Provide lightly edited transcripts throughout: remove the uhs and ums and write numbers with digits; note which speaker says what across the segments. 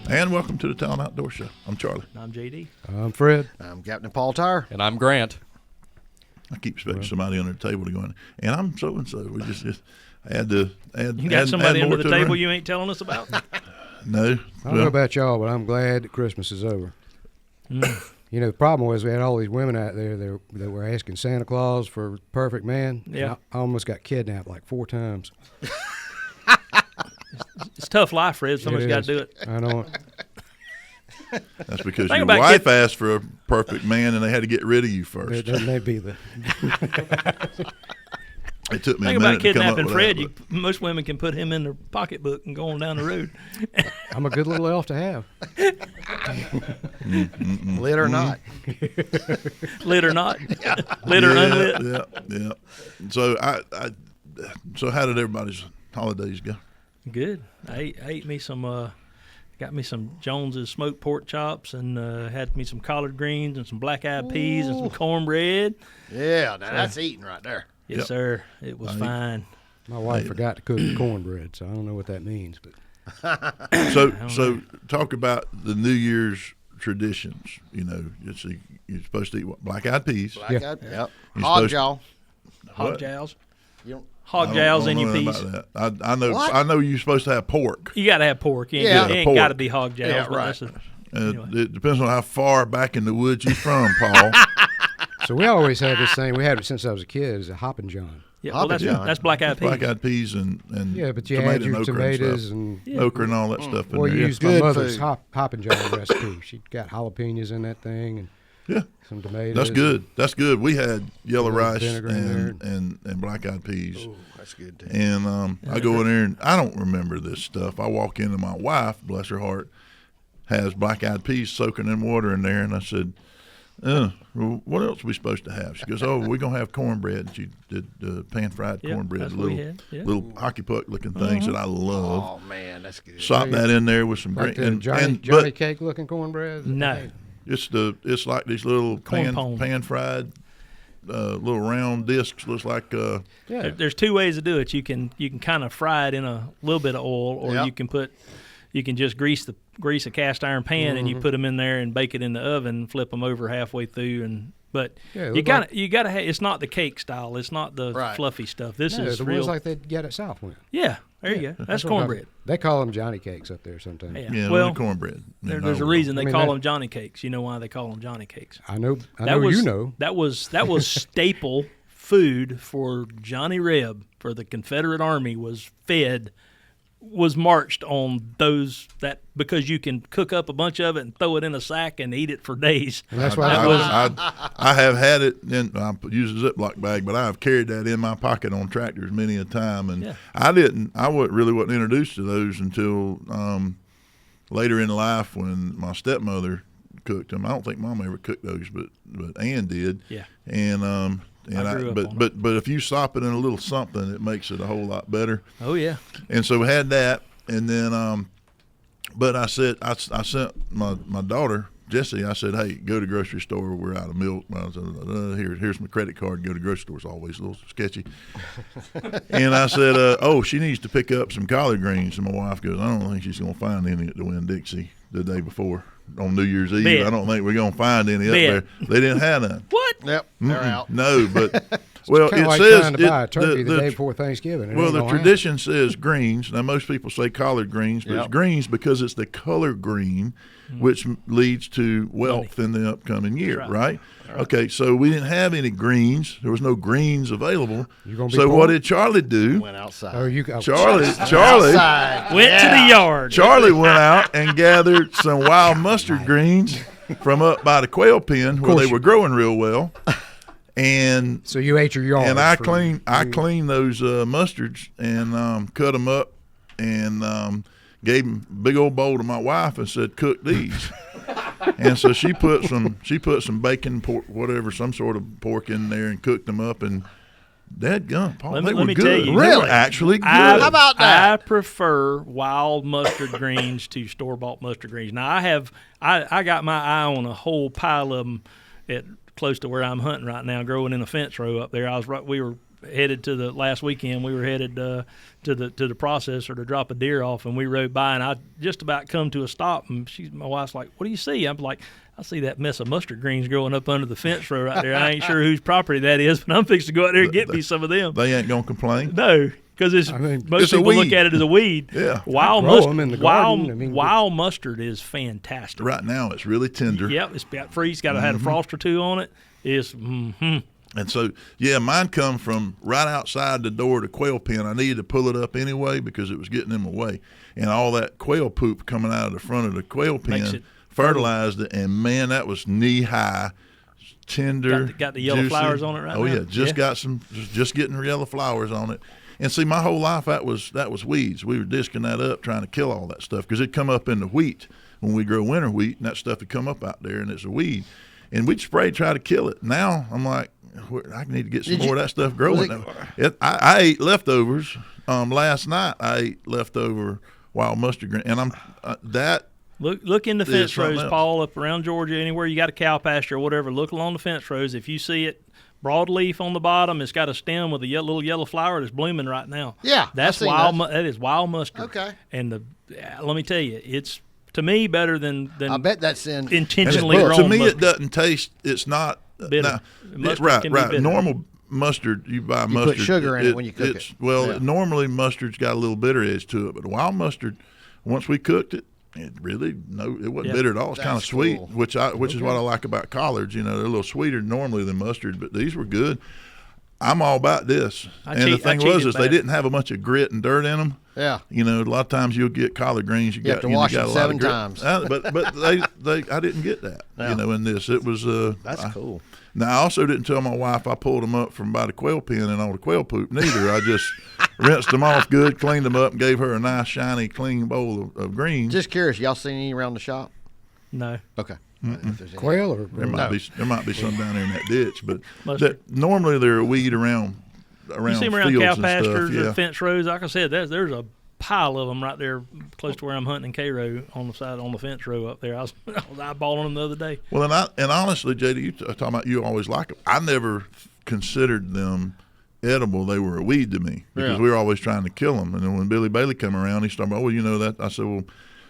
Speaker 1: And welcome to the Talon Outdoor Show. I'm Charlie.
Speaker 2: I'm JD.
Speaker 3: I'm Fred.
Speaker 4: I'm Captain Paul Tyre.
Speaker 5: And I'm Grant.
Speaker 1: I keep expecting somebody under the table to go in, and I'm so-and-so. We just had to add.
Speaker 2: You got somebody under the table
Speaker 1: you
Speaker 2: you ain't telling us about?
Speaker 1: No.
Speaker 3: I don't know about y'all, but I'm glad that Christmas is over. You know, the problem was we had all these women out there that were asking Santa Claus for a perfect man.
Speaker 2: Yeah.
Speaker 3: I almost got kidnapped like 4 times.
Speaker 2: It's a tough life, Fred. Somebody's got to do it.
Speaker 3: I know it.
Speaker 1: That's because
Speaker 2: Think
Speaker 1: your
Speaker 2: about
Speaker 1: wife asked for a perfect man, and they had to get rid of you first.
Speaker 3: That may be the.
Speaker 1: It took me
Speaker 2: Think
Speaker 1: a minute
Speaker 2: about
Speaker 1: to come up
Speaker 2: kidnapping
Speaker 1: with
Speaker 2: Fred.
Speaker 1: that,
Speaker 2: Most women can put him in their pocketbook and go on down the road.
Speaker 3: I'm a good little elf to have.
Speaker 4: Lit or not.
Speaker 2: Lit or not. Lit or unlit.
Speaker 1: Yeah. So so how did everybody's holidays go?
Speaker 2: Good. I ate me some. Got me some Jones's smoked pork chops and had me some collard greens and some black-eyed peas and some cornbread.
Speaker 4: Yeah, now that's eating right there.
Speaker 2: Yes,
Speaker 1: Yep.
Speaker 2: sir. It was fine.
Speaker 3: My wife forgot to cook the cornbread, so I don't know what that means. But
Speaker 1: So talk about the New Year's traditions. You know, you're supposed to eat what? Black-eyed peas.
Speaker 4: Yep.
Speaker 1: You're
Speaker 4: Hog
Speaker 1: supposed-
Speaker 4: jaw.
Speaker 2: Hog
Speaker 1: What?
Speaker 2: jows.
Speaker 4: You don't,
Speaker 2: Hog
Speaker 1: I
Speaker 2: jows
Speaker 1: don't
Speaker 2: in
Speaker 1: know
Speaker 2: your
Speaker 1: nothing
Speaker 2: peas.
Speaker 1: about that. I know.
Speaker 4: What?
Speaker 1: I know you're supposed to have pork.
Speaker 2: You got to have pork. You ain't,
Speaker 4: Yeah.
Speaker 2: it ain't
Speaker 1: Pork.
Speaker 2: got to be hog jows.
Speaker 4: Yeah,
Speaker 2: but
Speaker 4: right.
Speaker 2: that's anyway.
Speaker 1: It depends on how far back in the woods you're from, Paul.
Speaker 3: so we always had this thing. We had it since I was a kid. It's a Hoppin' John.
Speaker 2: Yeah, well, that's
Speaker 4: John.
Speaker 2: black-eyed peas.
Speaker 1: Black-eyed peas and
Speaker 3: Yeah, but you
Speaker 1: tomato
Speaker 3: had
Speaker 1: and
Speaker 3: your
Speaker 1: okra
Speaker 3: tomatoes
Speaker 1: and
Speaker 3: and.
Speaker 1: stuff. Okra and all that stuff in
Speaker 3: Well,
Speaker 1: there.
Speaker 3: you
Speaker 1: Yeah.
Speaker 3: used my
Speaker 4: Good
Speaker 3: mother's
Speaker 4: food.
Speaker 3: Hoppin' John recipe. She got jalapenos in that thing and
Speaker 1: Yeah.
Speaker 3: some tomatoes.
Speaker 1: That's good. That's good. We had yellow
Speaker 3: little
Speaker 1: rice
Speaker 3: vinegar in
Speaker 1: and black-eyed peas.
Speaker 4: ooh, that's good too.
Speaker 1: And I go in there, and I don't remember this stuff. I walk in, and my wife, bless her heart, has black-eyed peas soaking in water in there. And I said, well, what else are we supposed to have? She goes, we're going to have cornbread. And she did pan-fried
Speaker 2: Yeah,
Speaker 1: cornbread,
Speaker 2: that's what we had. Yeah.
Speaker 1: little hockey puck-looking things that I love.
Speaker 4: Oh, man, that's good.
Speaker 1: Sop that in there with some
Speaker 3: Like
Speaker 1: green.
Speaker 3: the Johnny
Speaker 1: but
Speaker 3: cake looking cornbread?
Speaker 2: No.
Speaker 1: it's like these little
Speaker 2: Corn
Speaker 1: pan-fried little round discs. Looks like
Speaker 3: Yeah.
Speaker 2: There's 2 ways to do it. You can kind of fry it in a little bit of oil, or
Speaker 4: Yep.
Speaker 2: you can just grease a cast iron pan and you put them in there and bake it in the oven, flip them over halfway through, but
Speaker 3: Yeah,
Speaker 2: you gotta have. It's not the cake style. It's not the
Speaker 4: Right.
Speaker 2: fluffy stuff. This
Speaker 3: No,
Speaker 2: is
Speaker 3: the
Speaker 2: real.
Speaker 3: ones like they get at Southwind.
Speaker 2: Yeah, there you go. That's
Speaker 3: what I'm-
Speaker 2: cornbread.
Speaker 3: They call them Johnny cakes up there sometimes.
Speaker 2: Yeah.
Speaker 1: yeah,
Speaker 2: Well,
Speaker 1: cornbread.
Speaker 2: there's a reason they
Speaker 3: I mean,
Speaker 2: call
Speaker 3: that-
Speaker 2: them Johnny cakes. You know why they call them Johnny cakes?
Speaker 3: I know
Speaker 2: was
Speaker 3: you know.
Speaker 2: that was staple food for Johnny Reb, for the Confederate Army, was marched on because you can cook up a bunch of it and throw it in a sack and eat it for days.
Speaker 3: And that's why
Speaker 1: I have had it. I use a Ziploc bag, but I have carried that in my pocket on tractors many a time. And
Speaker 2: Yeah.
Speaker 1: I really wasn't introduced to those until later in life when my stepmother cooked them. I don't think Mom ever cooked those, but Ann did.
Speaker 2: Yeah.
Speaker 1: And
Speaker 2: I grew up on
Speaker 1: but if you sop it in a little something, it makes it a whole lot better.
Speaker 2: Oh yeah.
Speaker 1: And so we had that, and then, but I said I sent my daughter Jessie. I said, hey, go to the grocery store. We're out of milk. I said, here's my credit card. Go to the grocery store. It's always a little sketchy. And I said, she needs to pick up some collard greens. And my wife goes, I don't think she's gonna find any at the Winn-Dixie the day before on New Year's Eve.
Speaker 2: Bet.
Speaker 1: I don't think we're gonna find any up there. They didn't have none.
Speaker 2: What?
Speaker 4: Yep, they're out.
Speaker 1: No, but well,
Speaker 3: kind
Speaker 1: it
Speaker 3: of like
Speaker 1: says
Speaker 3: trying to buy a turkey the day
Speaker 1: the
Speaker 3: before Thanksgiving. It
Speaker 1: well,
Speaker 3: ain't
Speaker 1: the
Speaker 3: gonna happen.
Speaker 1: tradition says greens. Now, most people say collard greens, but it's
Speaker 4: Yep.
Speaker 1: greens because it's the color green, which leads to wealth in the upcoming year,
Speaker 2: That's
Speaker 1: right? Okay, so we didn't have any greens. There was no greens available.
Speaker 3: You gonna be
Speaker 1: So
Speaker 3: poor?
Speaker 1: what did Charlie do?
Speaker 4: Went outside.
Speaker 3: Oh,
Speaker 1: Charlie
Speaker 4: Outside.
Speaker 2: Went to the yard.
Speaker 1: Charlie went out and gathered some wild mustard greens from up by the quail pen where
Speaker 3: course
Speaker 1: they were growing real well. And
Speaker 3: So you ate your yard.
Speaker 1: and I
Speaker 3: for-
Speaker 1: cleaned those mustards and cut them up and gave them a big old bowl to my wife and said, cook these. And so she put some bacon, pork, whatever, some sort of pork in there and cooked them up. And dadgum, Paul,
Speaker 2: Let
Speaker 1: they
Speaker 2: me
Speaker 1: were
Speaker 2: tell
Speaker 1: good.
Speaker 2: you,
Speaker 1: They were
Speaker 4: really?
Speaker 1: actually good.
Speaker 4: How about that?
Speaker 2: I prefer wild mustard greens to store bought mustard greens. Now I got my eye on a whole pile of them at close to where I'm hunting right now, growing in a fence row up there. We were headed to the last weekend. We were headed to the processor to drop a deer off, and we rode by, and I just about come to a stop, and my wife's like, "What do you see?" I'm like, "I see that mess of mustard greens growing up under the fence row right there. I ain't sure whose property that is, but I'm fixing to go out there and get me some of them."
Speaker 1: They ain't gonna complain.
Speaker 2: No, because most
Speaker 1: it's a
Speaker 2: people look
Speaker 1: weed.
Speaker 2: at it as a weed.
Speaker 1: Yeah.
Speaker 2: Wild
Speaker 3: Grow 'em
Speaker 2: mustard.
Speaker 3: in the garden. I mean,
Speaker 2: Wild mustard is fantastic.
Speaker 1: Right now, it's really tender.
Speaker 2: Yep, it's got freeze. Got to have a frost or two on it. It's
Speaker 1: And so, mine come from right outside the door of the quail pen. I needed to pull it up anyway because it was getting in my way. And all that quail poop coming out of the front of the quail pen fertilized it. And, man, that was knee-high, tender,
Speaker 2: Got the yellow
Speaker 1: juicy.
Speaker 2: flowers on it right now?
Speaker 1: Oh, yeah, just getting yellow flowers on it. And, see, my whole life that was weeds. We were disking that up trying to kill all that stuff because it'd come up in the wheat when we grow winter wheat, and that stuff would come up out there, and it's a weed. And we'd spray, try to kill it. Now I'm like, I need to get some more of that stuff growing. I ate leftovers. Last night I ate leftover wild mustard green, and
Speaker 2: Look in the fence rows, Paul, up around Georgia, anywhere you got a cow pasture or whatever. Look along the fence rows. If you see it, broadleaf on the bottom, it's got a stem with a little yellow flower that's blooming right now.
Speaker 4: Yeah,
Speaker 2: that's wild. That is wild mustard.
Speaker 4: Okay.
Speaker 2: And let me tell you, it's to me better than
Speaker 4: I bet that's
Speaker 2: intentionally grown.
Speaker 1: To me,
Speaker 2: mustard.
Speaker 1: it doesn't taste. It's not
Speaker 2: bitter.
Speaker 1: Right. Normal mustard, you buy mustard.
Speaker 4: Put sugar in it when you cook it.
Speaker 1: Well, normally mustard's got a little bitter edge to it, but wild mustard, once we cooked it, it wasn't bitter at all. It's kind of sweet,
Speaker 4: cool.
Speaker 1: which is what I like about collards. You know, they're a little sweeter normally than mustard, but these were good. I'm all about this. The thing was they didn't have a bunch of grit and dirt in them.
Speaker 4: Yeah.
Speaker 1: You know, a lot of times you'll get collard greens. You
Speaker 4: have to wash them 7 times.
Speaker 1: But I didn't get that. Yeah. You know, in this it was.
Speaker 4: That's cool.
Speaker 1: Now I also didn't tell my wife I pulled them up from by the quail pen and all the quail poop. Neither. I just rinsed them off good, cleaned them up, and gave her a nice shiny, clean bowl of greens.
Speaker 4: Just curious, y'all seen any around the shop?
Speaker 2: No.
Speaker 4: Okay.
Speaker 3: Quail or
Speaker 1: there might be some down there in that ditch, but normally they're a weed around
Speaker 2: you see them around
Speaker 1: fields
Speaker 2: cow
Speaker 1: and
Speaker 2: pastures
Speaker 1: stuff,
Speaker 2: or fence rows. Like I said, there's a pile of them right there close to where I'm hunting in Cairo on the fence row up there. I was eyeballing them the other day.
Speaker 1: Well, and honestly, JD, you talking about you always like them. I never considered them edible. They were a weed to me because we were always trying to kill them. And then when Billy Bailey came around, he started, you know that? I said, well,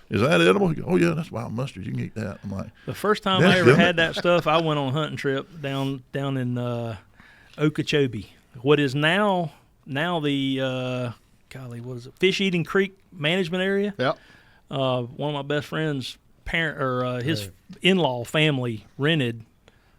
Speaker 1: is that edible? He goes, oh, yeah, that's wild mustard. You can eat that. I'm like,
Speaker 2: the first time I ever had that stuff, I went on a hunting trip down in Okeechobee, what is now the what is it? Fish Eating Creek Management Area.
Speaker 4: Yep.
Speaker 2: One of my best friends' his in-law family rented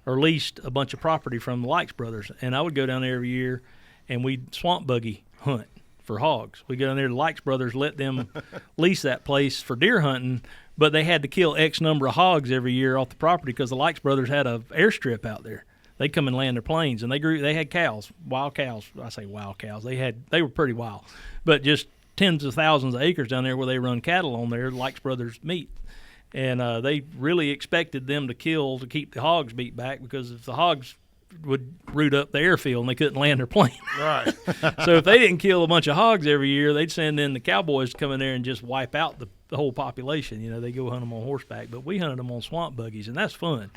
Speaker 2: or leased a bunch of property from the Likes brothers, and I would go down there every year, and we'd swamp buggy hunt for hogs. We go down there. The Likes brothers let them lease that place for deer hunting, but they had to kill X number of hogs every year off the property because the Likes brothers had a airstrip out there. They'd come and land their planes, and they had cows, wild cows. I say wild cows. They were pretty wild, but just tens of thousands of acres down there where they run cattle on there, Likes brothers meat. And they really expected them to kill to keep the hogs beat back because if the hogs would root up the airfield and they couldn't land their plane.
Speaker 4: Right.
Speaker 2: So if they didn't kill a bunch of hogs every year, they'd send in the cowboys to come in there and just wipe out the whole population. You know, they go hunt them on horseback, but we hunted them on swamp buggies, and that's fun.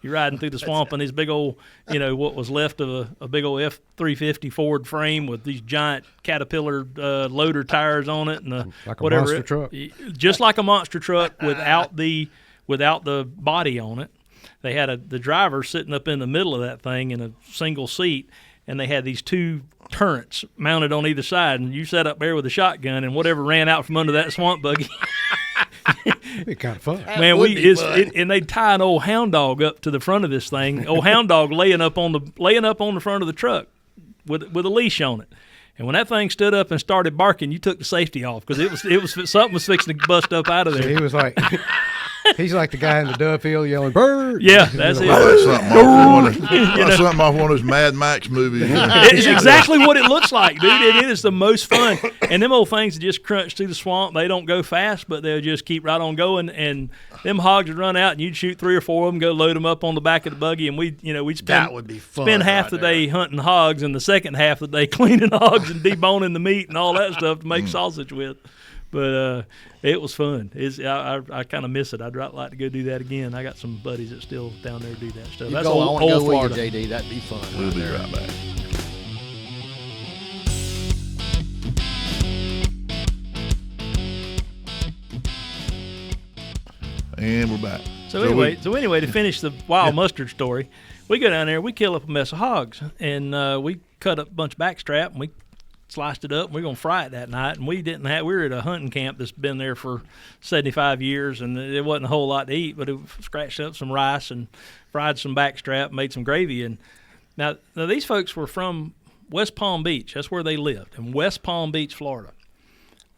Speaker 2: You're riding through the swamp in this big old, what was left of a big old F-350 Ford frame with these giant Caterpillar loader tires on it, and
Speaker 3: like a monster truck,
Speaker 2: just like a monster truck without the body on it. They had the driver sitting up in the middle of that thing in a single seat, and they had these 2 turrets mounted on either side, and you sat up there with a shotgun, and whatever ran out from under that swamp buggy.
Speaker 3: It'd be kind of fun.
Speaker 2: Man, and they'd tie an old hound dog up to the front of this thing. Old hound dog laying up on the front of the truck with a leash on it. And when that thing stood up and started barking, you took the safety off because it was something was fixing to bust up out of there.
Speaker 3: So he was like, he's like the guy in the dove field yelling bird.
Speaker 2: Yeah, that's it.
Speaker 1: That's something off one of those Mad Max movies.
Speaker 2: It's exactly what it looks like, dude. It is the most fun. And them old things that just crunch through the swamp, they don't go fast, but they'll just keep right on going. And them hogs would run out, and you'd shoot 3 or 4 of them, go load them up on the back of the buggy, and we'd
Speaker 4: that would be fun.
Speaker 2: Spend half the day hunting hogs, and the second half of the day cleaning hogs and deboning the meat and all that stuff to make sausage with. But it was fun. I kind of miss it. I'd like to go do that again. I got some buddies that still down there do that stuff.
Speaker 4: You
Speaker 2: That's
Speaker 4: go, I
Speaker 2: old
Speaker 4: want to go
Speaker 2: Florida.
Speaker 4: with you, JD. That'd be fun.
Speaker 1: We'll be right back. And we're back.
Speaker 2: So anyway, to finish the wild mustard story, we go down there, we kill up a mess of hogs, and we cut up a bunch of backstrap, and we sliced it up, and we're going to fry it that night. And we were at a hunting camp that's been there for 75 years, and there wasn't a whole lot to eat, but we scratched up some rice and fried some backstrap, made some gravy. And now these folks were from West Palm Beach. That's where they lived, in West Palm Beach, Florida.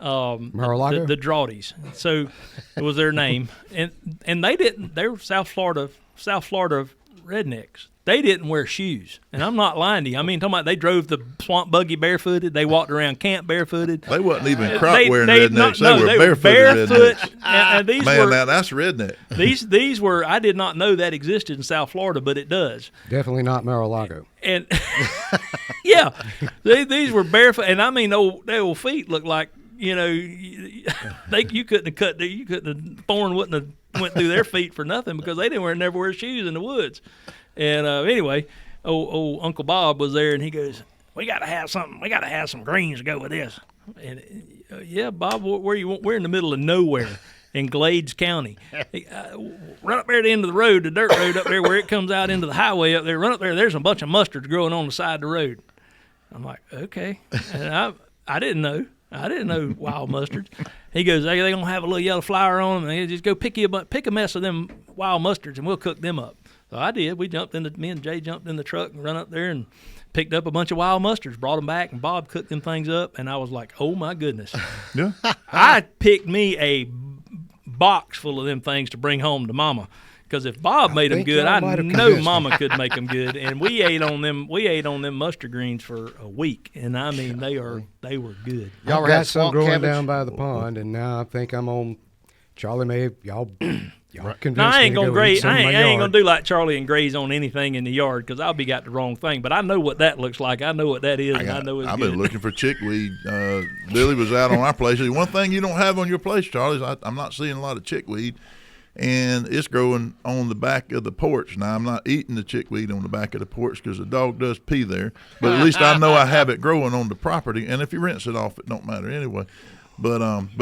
Speaker 3: Mar-a-Lago?
Speaker 2: The Drawdies. So it was their name. And they were South Florida rednecks. They didn't wear shoes. And I'm not lying to you. I mean, talking about they drove the swamp buggy barefooted. They walked around camp barefooted.
Speaker 1: They wasn't even crop wearing rednecks. They were barefooted
Speaker 2: barefoot.
Speaker 1: rednecks.
Speaker 2: And these
Speaker 1: Man,
Speaker 2: were,
Speaker 1: now that's redneck.
Speaker 2: these were, I did not know that existed in South Florida, but it does.
Speaker 3: Definitely not Mar-a-Lago.
Speaker 2: And yeah, these were barefoot. And I mean, their old feet looked like, you know, you couldn't have thorn wouldn't have went through their feet for nothing because they never wear shoes in the woods. And anyway, old Uncle Bob was there, and he goes, "We got to have something. We got to have some greens to go with this." And yeah, Bob, where you want? We're in the middle of nowhere in Glades County. Run up there at the end of the road, the dirt road up there where it comes out into the highway up there. Run up there. There's a bunch of mustards growing on the side of the road. I'm like, okay, and I didn't know. I didn't know wild mustards. He goes, "Hey, they gonna have a little yellow flower on them. And just go pick a mess of them wild mustards, and we'll cook them up." So I did. Me and Jay jumped in the truck and run up there and picked up a bunch of wild mustards, brought them back, and Bob cooked them things up. And I was like, "Oh my goodness!"
Speaker 1: Yeah.
Speaker 2: I picked me a box full of them things to bring home to Mama. Because if Bob made them good, I know Mama could make them good. And we ate on them mustard greens for a week, and I mean they were good.
Speaker 4: Y'all
Speaker 3: I've
Speaker 4: ever
Speaker 3: got
Speaker 4: had
Speaker 3: some
Speaker 4: swamp
Speaker 3: growing
Speaker 4: cabbage?
Speaker 3: down by the pond, and now I think I'm on. Charlie may have y'all convinced
Speaker 2: No, I
Speaker 3: me
Speaker 2: ain't
Speaker 3: to
Speaker 2: gonna
Speaker 3: go eat
Speaker 2: graze.
Speaker 3: some
Speaker 2: I
Speaker 3: in my
Speaker 2: ain't gonna
Speaker 3: yard.
Speaker 2: do like Charlie and graze on anything in the yard because I'll be got the wrong thing. But I know what that looks like. I know what that is, and I know it's
Speaker 1: I've
Speaker 2: good.
Speaker 1: been looking for chickweed. Billy was out on our place. One thing you don't have on your place, Charlie, is I'm not seeing a lot of chickweed, and it's growing on the back of the porch. Now, I'm not eating the chickweed on the back of the porch because the dog does pee there, but at least I know I have it growing on the property, and if you rinse it off, it don't matter anyway. But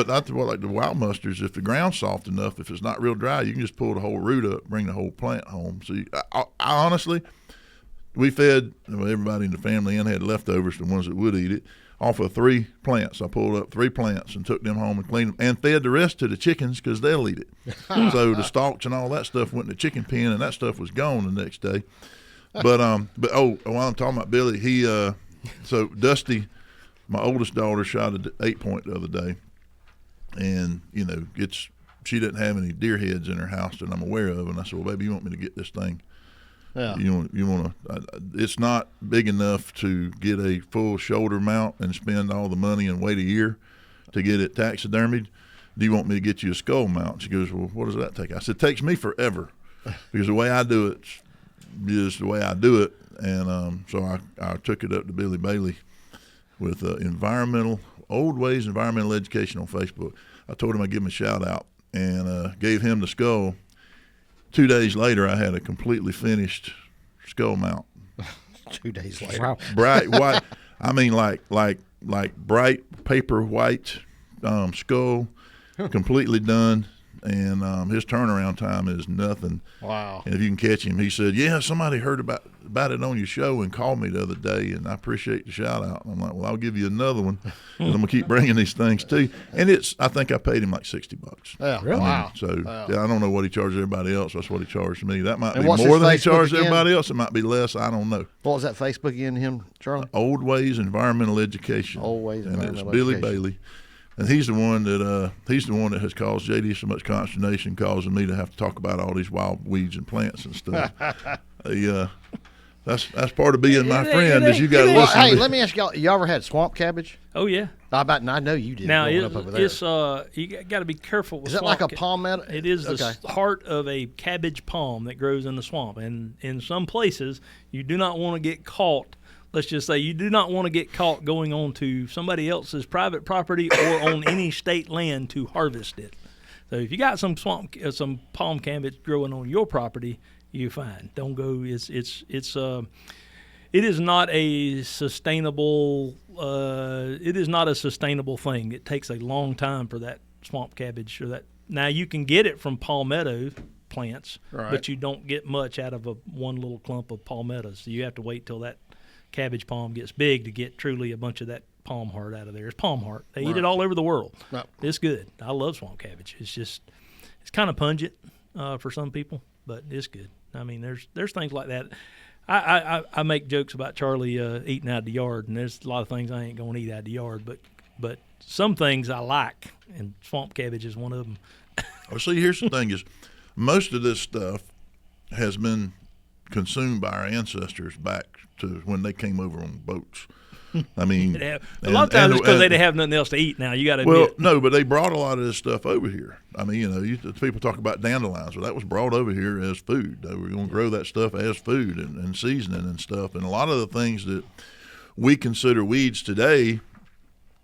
Speaker 1: that's what, like the wild mustards, if the ground's soft enough, if it's not real dry, you can just pull the whole root up, bring the whole plant home. So I honestly, we fed everybody in the family and had leftovers, the ones that would eat it, off of 3 plants. I pulled up 3 plants and took them home and cleaned them and fed the rest to the chickens because they'll eat it. So the stalks and all that stuff went in the chicken pen, and that stuff was gone the next day. But while I'm talking about Billy, so Dusty, my oldest daughter, shot an 8-point the other day, and she didn't have any deer heads in her house that I'm aware of. And I said, "Well, baby, you want me to get this thing?
Speaker 4: Yeah.
Speaker 1: You want to? It's not big enough to get a full shoulder mount and spend all the money and wait a year to get it taxidermied. Do you want me to get you a skull mount?" She goes, "Well, what does that take?" I said, "It takes me forever because the way I do it is the way I do it." And so I took it up to Billy Bailey with Old Ways Environmental Education on Facebook. I told him I'd give him a shout out and gave him the skull. 2 days later, I had a completely finished skull mount.
Speaker 4: 2 days later.
Speaker 3: Wow.
Speaker 1: Bright white. I mean, like bright paper white skull, completely done. And his turnaround time is nothing.
Speaker 4: Wow.
Speaker 1: And if you can catch him, he said, "Yeah, somebody heard about it on your show and called me the other day, and I appreciate the shout out." And I'm like, "Well, I'll give you another one, and I'm gonna keep bringing these things to you." And I think I paid him like $60.
Speaker 4: Yeah.
Speaker 3: Really?
Speaker 4: Wow.
Speaker 1: So
Speaker 4: Wow.
Speaker 1: yeah, I don't know what he charged everybody else. That's what he charged me. That might
Speaker 4: And
Speaker 1: be
Speaker 4: what's
Speaker 1: more
Speaker 4: his
Speaker 1: than he
Speaker 4: Facebook
Speaker 1: charged
Speaker 4: again?
Speaker 1: everybody else. It might be less. I don't know.
Speaker 4: What was that Facebook again, him, Charlie?
Speaker 1: Old Ways Environmental Education.
Speaker 4: Old Ways
Speaker 1: and
Speaker 4: Environmental
Speaker 1: it's Billy
Speaker 4: Education.
Speaker 1: Bailey, and he's the one that has caused JD so much consternation, causing me to have to talk about all these wild weeds and plants and stuff. That's part of being my friend. Is you got to
Speaker 4: Well,
Speaker 1: listen.
Speaker 4: hey,
Speaker 1: to
Speaker 4: let me ask y'all. You ever had swamp cabbage?
Speaker 2: Oh yeah.
Speaker 4: I know you did.
Speaker 2: Now
Speaker 4: growing up over there.
Speaker 2: it's you got to be careful with
Speaker 4: Is it like a
Speaker 2: swamp
Speaker 4: palmetto?
Speaker 2: It is the
Speaker 4: Okay.
Speaker 2: heart of a cabbage palm that grows in the swamp, and in some places you do not want to get caught let's just say you do not want to get caught going on to somebody else's private property or on any state land to harvest it. So if you got some palm cabbage growing on your property, you're fine. Don't go. It is not a sustainable. It is not a sustainable thing. It takes a long time for that swamp cabbage or that. Now you can get it from palmetto plants,
Speaker 4: Right.
Speaker 2: but you don't get much out of one little clump of palmettos. So you have to wait till that cabbage palm gets big to get truly a bunch of that palm heart out of there. It's palm heart. They eat it all over the world.
Speaker 4: Right.
Speaker 2: It's good. I love swamp cabbage. It's kind of pungent for some people, but it's good. I mean, there's things like that. I make jokes about Charlie eating out of the yard, and there's a lot of things I ain't going to eat out of the yard, but some things I like, and swamp cabbage is one of them.
Speaker 1: Well, see, here's the thing is, most of this stuff has been consumed by our ancestors back to when they came over on boats. I mean,
Speaker 2: a lot of times it's because they didn't have nothing else to eat now. You got to admit.
Speaker 1: No, but they brought a lot of this stuff over here. I mean, people talk about dandelions. Well, that was brought over here as food. They were going to grow that stuff as food and seasoning and stuff. And a lot of the things that we consider weeds today,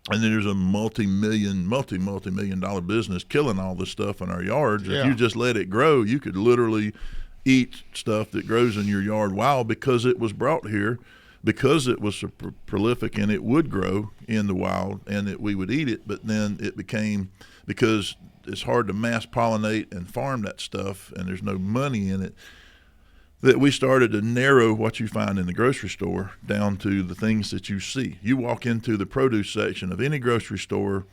Speaker 1: and then there's a multi-million dollar business killing all this stuff in our yards.
Speaker 4: Yeah.
Speaker 1: If you just let it grow, you could literally eat stuff that grows in your yard wild because it was brought here, because it was so prolific and it would grow in the wild and that we would eat it. But then it became, because it's hard to mass pollinate and farm that stuff and there's no money in it, that we started to narrow what you find in the grocery store down to the things that you see. You walk into the produce section of any grocery store,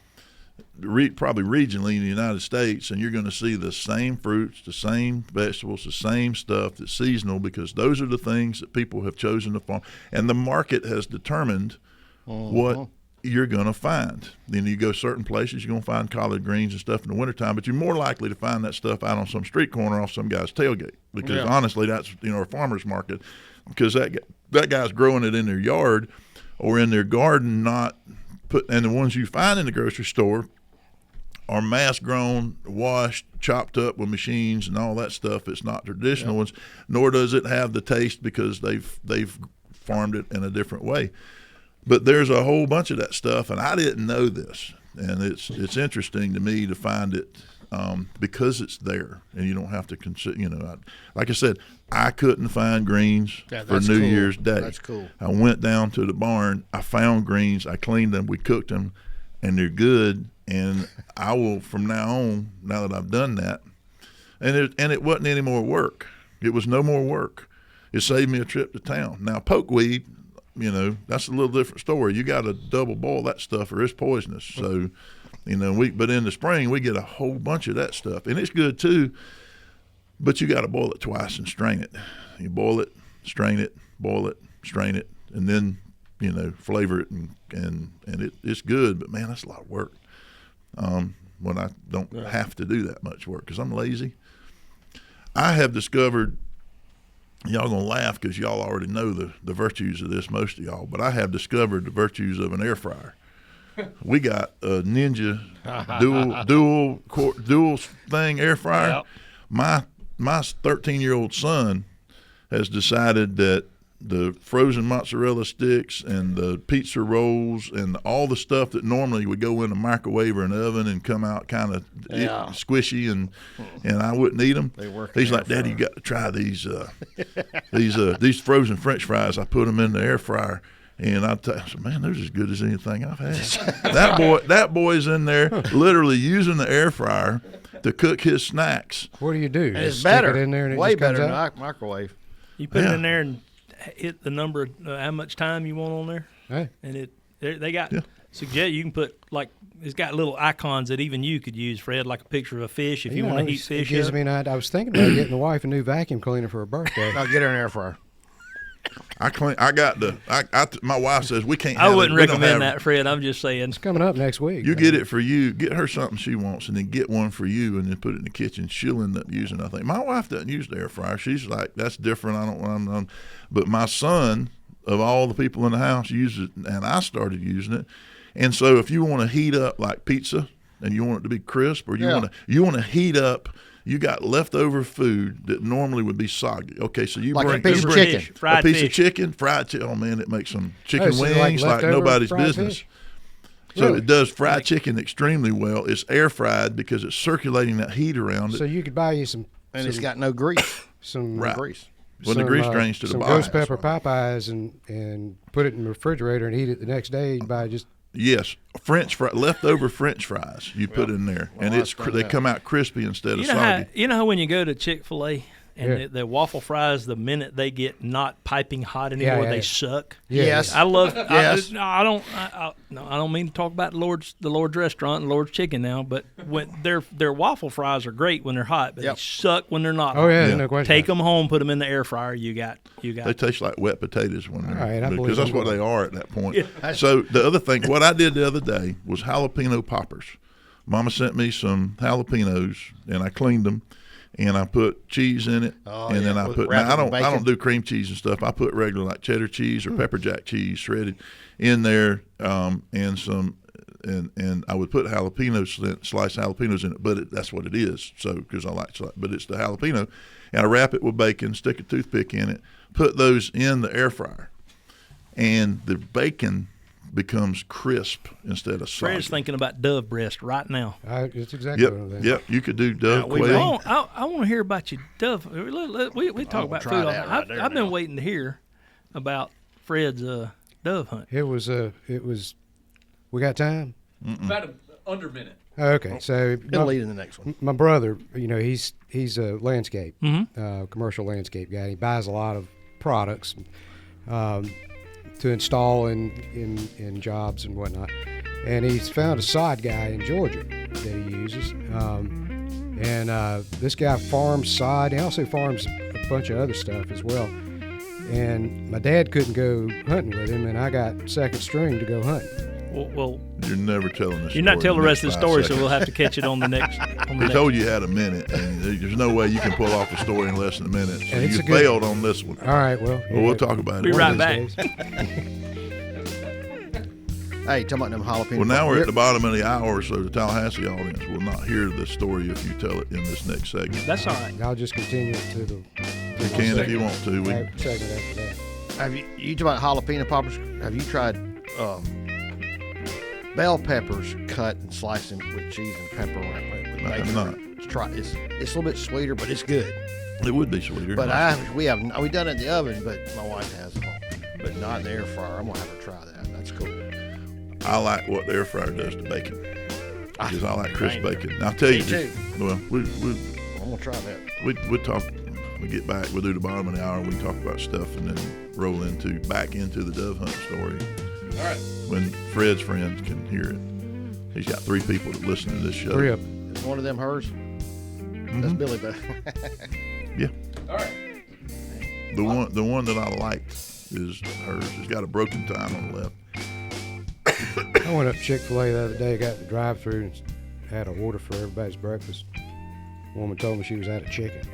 Speaker 1: probably regionally in the United States, and you're going to see the same fruits, the same vegetables, the same stuff that's seasonal, because those are the things that people have chosen to farm. And the market has determined what you're going to find. Then you go certain places, you're going to find collard greens and stuff in the wintertime, but you're more likely to find that stuff out on some street corner off some guy's tailgate, because honestly, that's a farmer's market, because that guy's growing it in their yard or in their garden, and the ones you find in the grocery store are mass grown, washed, chopped up with machines and all that stuff. It's not traditional ones, nor does it have the taste because they've farmed it in a different way. But there's a whole bunch of that stuff, and I didn't know this, and it's interesting to me to find it because it's there, and you don't have to consider. Like I said, I couldn't find greens for New Year's Day.
Speaker 4: That's cool.
Speaker 1: I went down to the barn. I found greens. I cleaned them. We cooked them, and they're good. And I will, from now on, now that I've done that, and it wasn't any more work. It was no more work. It saved me a trip to town. Now, pokeweed, that's a little different story. You got to double boil that stuff or it's poisonous. So, but in the spring we get a whole bunch of that stuff, and it's good too. But you got to boil it twice and strain it. You boil it, strain it, boil it, strain it, and then flavor it, and it's good. But man, that's a lot of work. When I don't have to do that much work because I'm lazy. I have discovered. Y'all gonna laugh because y'all already know the virtues of this, most of y'all, but I have discovered the virtues of an air fryer. We got a Ninja dual thing air fryer. Yep. My 13-year-old son has decided that the frozen mozzarella sticks and the pizza rolls and all the stuff that normally would go in a microwave or an oven and come out kind of squishy and I wouldn't eat them. He's like, Daddy, you got to try these frozen French fries. I put them in the air fryer, and I said, man, they're as good as anything I've had. that boy's in there literally using the air fryer to cook his snacks.
Speaker 3: What do you do?
Speaker 4: And it's
Speaker 3: Stick
Speaker 4: better.
Speaker 3: it in there and it
Speaker 4: way
Speaker 3: just comes
Speaker 4: better
Speaker 3: out?
Speaker 4: than microwave.
Speaker 2: You put it in there and hit the number of how much time you want on there,
Speaker 3: Hey.
Speaker 2: and they got suggest you can put it's got little icons that even you could use, Fred, like a picture of a fish if you want to heat fish.
Speaker 3: It gives me an idea. I was thinking about getting the wife a new vacuum cleaner for her birthday.
Speaker 4: I'll get her an air fryer.
Speaker 1: My wife says we can't.
Speaker 2: I wouldn't recommend that, Fred. I'm just saying.
Speaker 3: It's coming up next week.
Speaker 1: You get it for you. Get her something she wants, and then get one for you, and then put it in the kitchen. She'll end up using it. I think my wife doesn't use the air fryer. She's like, that's different. I don't want. But my son, of all the people in the house, uses it, and I started using it. And so, if you want to heat up like pizza, and you want it to be crisp, or you want to heat up you got leftover food that normally would be soggy. Okay, so you
Speaker 4: Like a
Speaker 1: bring
Speaker 4: piece of
Speaker 2: Fish,
Speaker 4: chicken.
Speaker 2: fried
Speaker 1: a piece
Speaker 2: fish.
Speaker 1: of chicken, fried chicken. Oh man, it makes some chicken
Speaker 3: so like
Speaker 1: wings like
Speaker 3: leftover
Speaker 1: nobody's
Speaker 3: fried
Speaker 1: business.
Speaker 3: fish?
Speaker 1: So
Speaker 3: Really?
Speaker 1: it does fried chicken extremely well. It's air fried because it's circulating that heat around it.
Speaker 3: So you could buy you some
Speaker 4: And it's got no grease.
Speaker 3: some
Speaker 1: Right.
Speaker 4: Grease.
Speaker 1: When the grease drains to the
Speaker 3: some
Speaker 1: bottom.
Speaker 3: ghost pepper Popeyes and put it in the refrigerator and eat it the next day by just
Speaker 1: Yes, leftover French fries you put in there, and they come out crispy instead of soggy.
Speaker 2: You know how when you go to Chick-fil-A and
Speaker 3: Yeah.
Speaker 2: the waffle fries, the minute they get not piping hot anymore,
Speaker 3: yeah.
Speaker 2: they suck.
Speaker 4: Yes.
Speaker 2: I love.
Speaker 4: Yes.
Speaker 2: I don't mean to talk about the Lord's restaurant and Lord's Chicken now, but when their waffle fries are great when they're hot, but
Speaker 4: Yep.
Speaker 2: they suck when they're not.
Speaker 3: Oh
Speaker 2: hot.
Speaker 3: yeah,
Speaker 1: Yeah.
Speaker 3: no question.
Speaker 2: Take them home, put them in the air fryer. You got.
Speaker 1: They taste like wet potatoes when
Speaker 3: All right, I
Speaker 1: they're
Speaker 3: believe
Speaker 1: because that's
Speaker 3: them.
Speaker 1: what they are at that point. So the other thing, what I did the other day was jalapeno poppers. Mama sent me some jalapenos, and I cleaned them, and I put cheese in it, and then I put.
Speaker 4: wrap
Speaker 1: Now,
Speaker 4: it with
Speaker 1: I
Speaker 4: bacon.
Speaker 1: don't do cream cheese and stuff. I put regular like cheddar cheese or pepper jack cheese shredded in there, and some. And I would put sliced jalapenos in it, but that's what it is. So because I like, but it's the jalapeno, and I wrap it with bacon, stick a toothpick in it, put those in the air fryer, and the bacon becomes crisp instead of soggy.
Speaker 2: Fred's thinking about dove breast right now.
Speaker 3: It's exactly what I'm thinking.
Speaker 1: Yep. You could do dove
Speaker 4: we
Speaker 1: quail.
Speaker 2: I want to hear about your dove. We talk about
Speaker 4: try
Speaker 2: food all the
Speaker 4: that
Speaker 2: time.
Speaker 4: right there
Speaker 2: I've been
Speaker 4: now.
Speaker 2: waiting to hear about Fred's dove hunt.
Speaker 3: It was. We got time.
Speaker 5: About under a minute.
Speaker 3: Oh, okay, so
Speaker 4: It'll lead in the next one.
Speaker 3: my brother, he's a landscape, commercial landscape guy. He buys a lot of products to install in jobs and whatnot. And he's found a sod guy in Georgia that he uses. This guy farms sod. He also farms a bunch of other stuff as well. And my dad couldn't go hunting with him, and I got second string to go hunting.
Speaker 2: Well,
Speaker 1: You're never telling this.
Speaker 2: you're not telling the rest of the story, so
Speaker 1: Seconds.
Speaker 2: we'll have to catch it on the next.
Speaker 1: He told you you had a minute, and there's no way you can pull off a story in less than a minute. So
Speaker 3: And it's
Speaker 1: you
Speaker 3: a good-
Speaker 1: failed on this one.
Speaker 3: All right, well,
Speaker 1: We'll talk about
Speaker 2: Be
Speaker 1: it.
Speaker 2: right
Speaker 3: one of
Speaker 2: back.
Speaker 3: these days.
Speaker 4: Hey, talking about them jalapeno.
Speaker 1: Well, now we're at
Speaker 4: Here-
Speaker 1: the bottom of the hour, so the Tallahassee audience will not hear the story if you tell it in this next segment.
Speaker 2: That's all right.
Speaker 3: I'll just continue to the
Speaker 1: You can if you want to.
Speaker 3: segment after that.
Speaker 4: Have you talk about jalapeno poppers? Have you tried bell peppers cut and sliced them with cheese and pepper on it? With
Speaker 1: I have
Speaker 4: bacon?
Speaker 1: not.
Speaker 4: Try it's a little bit sweeter, but it's good.
Speaker 1: It would be sweeter.
Speaker 4: But we done it in the oven, but my wife has, but not in the air fryer. I'm gonna have her try that. That's cool.
Speaker 1: I like what the air fryer does to bacon because I like crisp
Speaker 2: Same.
Speaker 1: bacon. I'll tell you.
Speaker 4: Me too.
Speaker 1: Well,
Speaker 4: I'm gonna try that.
Speaker 1: we talk. We get back. We'll do the bottom of the hour. We can talk about stuff and then roll back into the dove hunt story.
Speaker 5: All right.
Speaker 1: When Fred's friends can hear it. He's got 3 people that listen to this show.
Speaker 3: 3 of them.
Speaker 4: Is one of them hers? That's Billy, but
Speaker 1: Yeah.
Speaker 5: All right.
Speaker 1: The one that I liked is hers. It's got a broken tine on the left.
Speaker 3: I went up to Chick-fil-A the other day, got the drive-through, and had an order for everybody's breakfast. The woman told me she was out of chicken.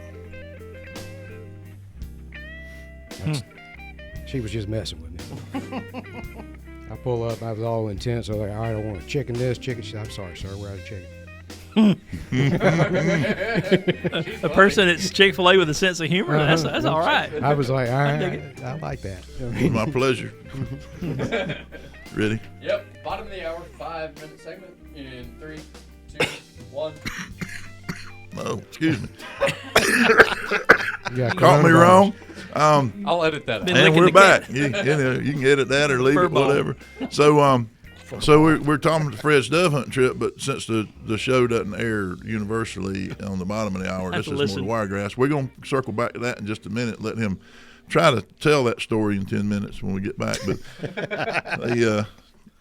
Speaker 3: She was just messing with me. I pull up, I was all intense. I was like, all right, I want a chicken this, chicken. She said, I'm sorry, sir, we're out of chicken.
Speaker 2: A person that's Chick-fil-A with a sense of humor. That's all right.
Speaker 3: I was like, all right, I like that.
Speaker 1: My pleasure. Ready?
Speaker 5: Yep. Bottom of the hour, 5-minute segment in 3, 2, 1.
Speaker 1: Oh, excuse me.
Speaker 3: Yeah,
Speaker 1: Caught me wrong.
Speaker 5: I'll edit that out.
Speaker 2: Been
Speaker 1: And
Speaker 2: licking
Speaker 1: we're
Speaker 2: the
Speaker 1: back.
Speaker 2: cat.
Speaker 1: You can edit that or leave
Speaker 2: Fur
Speaker 1: it,
Speaker 2: ball.
Speaker 1: whatever. So we're talking about Fred's dove hunting trip, but since the show doesn't air universally on the bottom of the hour,
Speaker 2: Have
Speaker 1: this
Speaker 2: to
Speaker 1: is
Speaker 2: listen.
Speaker 1: more Wiregrass. We're going to circle back to that in just a minute. Let him try to tell that story in 10 minutes when we get back.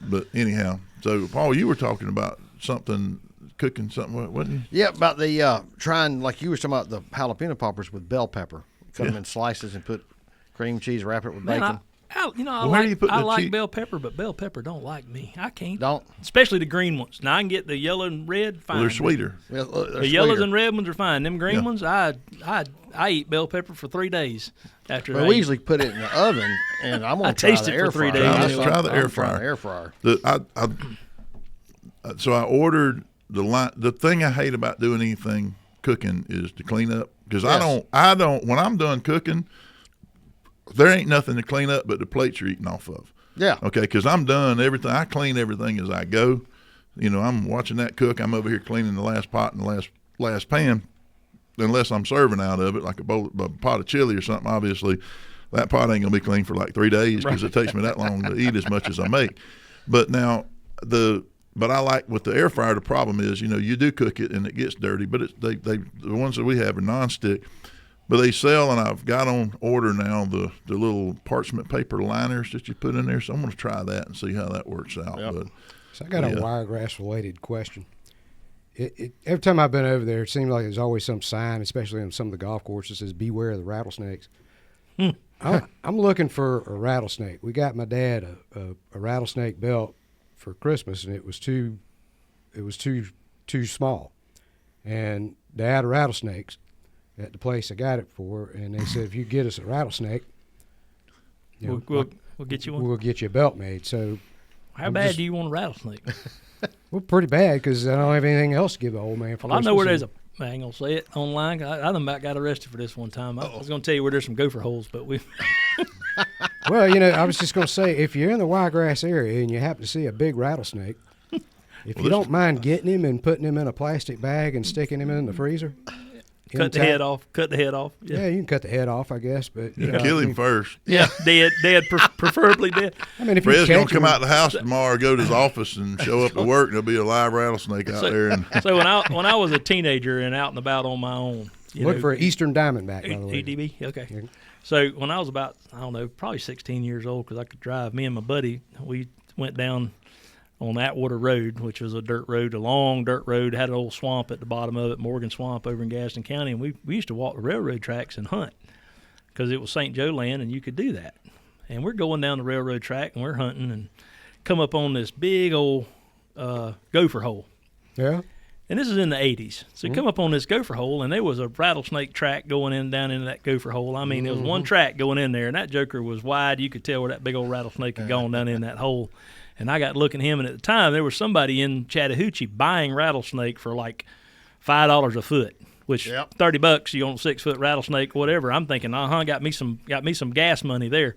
Speaker 1: But anyhow, so Paul, you were talking about cooking something, wasn't you?
Speaker 4: yeah, about the trying like you were talking about the jalapeno poppers with bell pepper. Cut them
Speaker 1: Yeah.
Speaker 4: in slices and put cream cheese, wrap it with
Speaker 2: Man,
Speaker 4: bacon.
Speaker 2: I
Speaker 1: Where do you put
Speaker 2: I
Speaker 1: the
Speaker 2: like
Speaker 1: cheese?
Speaker 2: bell pepper, but bell pepper don't like me. I can't.
Speaker 4: Don't.
Speaker 2: Especially the green ones. Now I can get the yellow and red. Fine.
Speaker 1: Well, they're sweeter.
Speaker 4: Well, they're
Speaker 2: The yellows
Speaker 4: sweeter.
Speaker 2: and red ones are fine. Them green
Speaker 1: Yeah.
Speaker 2: ones, I eat bell pepper for 3 days after.
Speaker 4: Well,
Speaker 2: I
Speaker 4: we
Speaker 2: eat.
Speaker 4: usually put it in the oven, and I'm gonna
Speaker 2: I
Speaker 4: try
Speaker 2: taste
Speaker 4: the
Speaker 2: it for
Speaker 4: air
Speaker 2: 3
Speaker 4: fryer.
Speaker 2: days.
Speaker 4: That's
Speaker 1: Try
Speaker 4: what
Speaker 1: the
Speaker 4: I'm
Speaker 1: air
Speaker 4: trying
Speaker 1: fryer.
Speaker 4: the air fryer.
Speaker 1: So I ordered the thing I hate about doing anything cooking is to clean up, because
Speaker 4: Yes.
Speaker 1: I don't when I'm done cooking, there ain't nothing to clean up but the plates you're eating off of.
Speaker 4: Yeah.
Speaker 1: Okay, because I'm done everything. I clean everything as I go. You know, I'm watching that cook. I'm over here cleaning the last pot and the last pan, unless I'm serving out of it, like a pot of chili or something. Obviously, that pot ain't gonna be clean for like 3 days because it takes me that long to eat as much as I make. But now but I like with the air fryer. The problem is, you know, you do cook it and it gets dirty. But the ones that we have are nonstick. But they sell, and I've got on order now the little parchment paper liners that you put in there. So I'm going to try that and see how that works out.
Speaker 4: Yep.
Speaker 1: But
Speaker 3: So I got a Wiregrass related question. Every time I've been over there, it seems like there's always some sign, especially on some of the golf courses, that says "Beware of the rattlesnakes." I'm looking for a rattlesnake. We got my dad a rattlesnake belt for Christmas, and it was too small. And they had rattlesnakes at the place I got it for, and they said if you get us a rattlesnake, you know,
Speaker 2: We'll get you one.
Speaker 3: we'll get you a belt made. So
Speaker 2: How bad do you want a rattlesnake?
Speaker 3: we're pretty bad because I don't have anything else to give the old man for
Speaker 2: Well, I know where
Speaker 3: Christmas.
Speaker 2: I ain't gonna say it online. I done about got arrested for this one time. I was gonna tell you where there's some gopher holes, but we.
Speaker 3: Well, you know, I was just going to say, if you're in the Wiregrass area and you happen to see a big rattlesnake, if you don't mind getting him and putting him in a plastic bag and sticking him in the freezer.
Speaker 2: Cut the head off. Cut the head off.
Speaker 3: Yeah, you can cut the head off, I guess, but
Speaker 1: kill him first.
Speaker 2: Yeah, dead, preferably dead.
Speaker 3: I mean, if you
Speaker 1: Fred's gonna
Speaker 3: catch
Speaker 1: come
Speaker 3: him,
Speaker 1: out the house tomorrow, go to his office, and show up to work, and there'll be a live rattlesnake out there. And
Speaker 2: So when I was a teenager and out and about on my own,
Speaker 3: look for an Eastern Diamondback, by the way.
Speaker 2: EDB. Okay.
Speaker 3: Yeah.
Speaker 2: So when I was about, I don't know, probably 16 years old, because I could drive. Me and my buddy, we went down on Atwater Road, which was a dirt road, a long dirt road, had an old swamp at the bottom of it, Morgan Swamp over in Gaston County, and we used to walk the railroad tracks and hunt because it was St. Joe land and you could do that. And we're going down the railroad track and we're hunting and come up on this big old gopher hole.
Speaker 3: Yeah.
Speaker 2: And this is in the 80s. So you come up on this gopher hole, and there was a rattlesnake track going down into that gopher hole. I mean, there was one track going in there, and that joker was wide. You could tell where that big old rattlesnake had gone down in that hole. And I got looking at him, and at the time, there was somebody in Chattahoochee buying rattlesnake for like $5 a foot, which
Speaker 4: Yep.
Speaker 2: $30 you on a 6-foot rattlesnake, whatever. I'm thinking, got me some gas money there.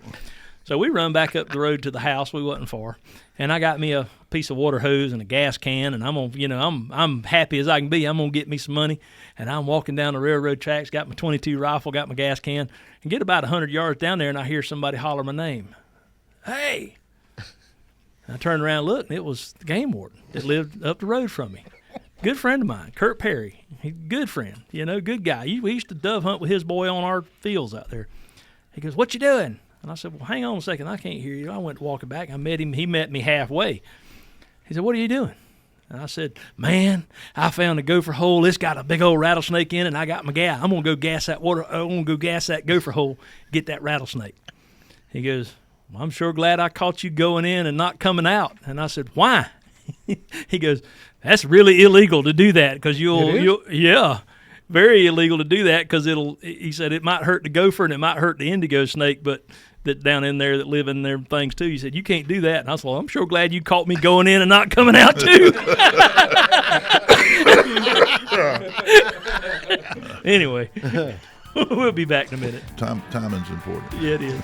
Speaker 2: So we run back up the road to the house. We wasn't far, and I got me a piece of water hose and a gas can, and I'm happy as I can be. I'm gonna get me some money, and I'm walking down the railroad tracks. Got my .22 rifle, got my gas can, and get about 100 yards down there, and I hear somebody holler my name. Hey! I turned around, and looked, and it was the game warden that lived up the road from me. Good friend of mine, Kurt Perry. Good friend, good guy. We used to dove hunt with his boy on our fields out there. He goes, "What you doing?" And I said, "Well, hang on a second. I can't hear you." I went walking back. I met him. He met me halfway. He said, "What are you doing?" And I said, "Man, I found a gopher hole. It's got a big old rattlesnake in it, and I got my gas. I'm going to go gas that water. I'm going to go gas that gopher hole, get that rattlesnake." He goes, "Well, I'm sure glad I caught you going in and not coming out." And I said, "Why?" He goes, "That's really illegal to do that because yeah, very illegal to do that because he said it might hurt the gopher and it might hurt the indigo snake, but that down in there that live in there things too." He said, "You can't do that." And I said, "Well, I'm sure glad you caught me going in and not coming out too." Anyway, we'll be back in a minute.
Speaker 1: Timing's important.
Speaker 2: Yeah, it is.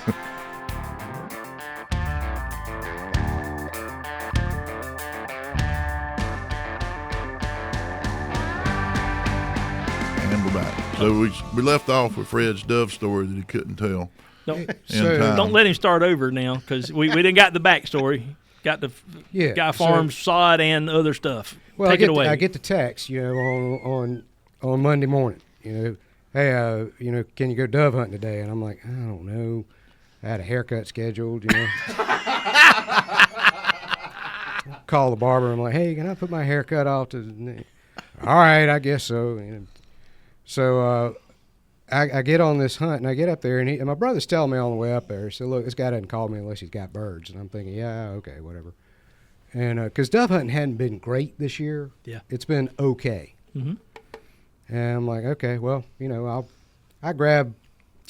Speaker 1: And we're back. So we left off with Fred's dove story that he couldn't tell.
Speaker 2: Don't let him start over now because we didn't got the backstory. Got the guy farms sod and other stuff.
Speaker 3: Well,
Speaker 2: Take it away.
Speaker 3: I get the text, on Monday morning. Hey, can you go dove hunting today? And I'm like, I don't know. I had a haircut scheduled. Call the barber. I'm like, hey, can I put my haircut off to? All right, I guess so. So I get on this hunt, and I get up there, and my brother's telling me on the way up there, he said, look, this guy doesn't call me unless he's got birds. And I'm thinking, yeah, okay, whatever. And because dove hunting hadn't been great this year.
Speaker 2: Yeah.
Speaker 3: It's been okay.
Speaker 2: Mm-hmm.
Speaker 3: And I'm like, okay, well, I grab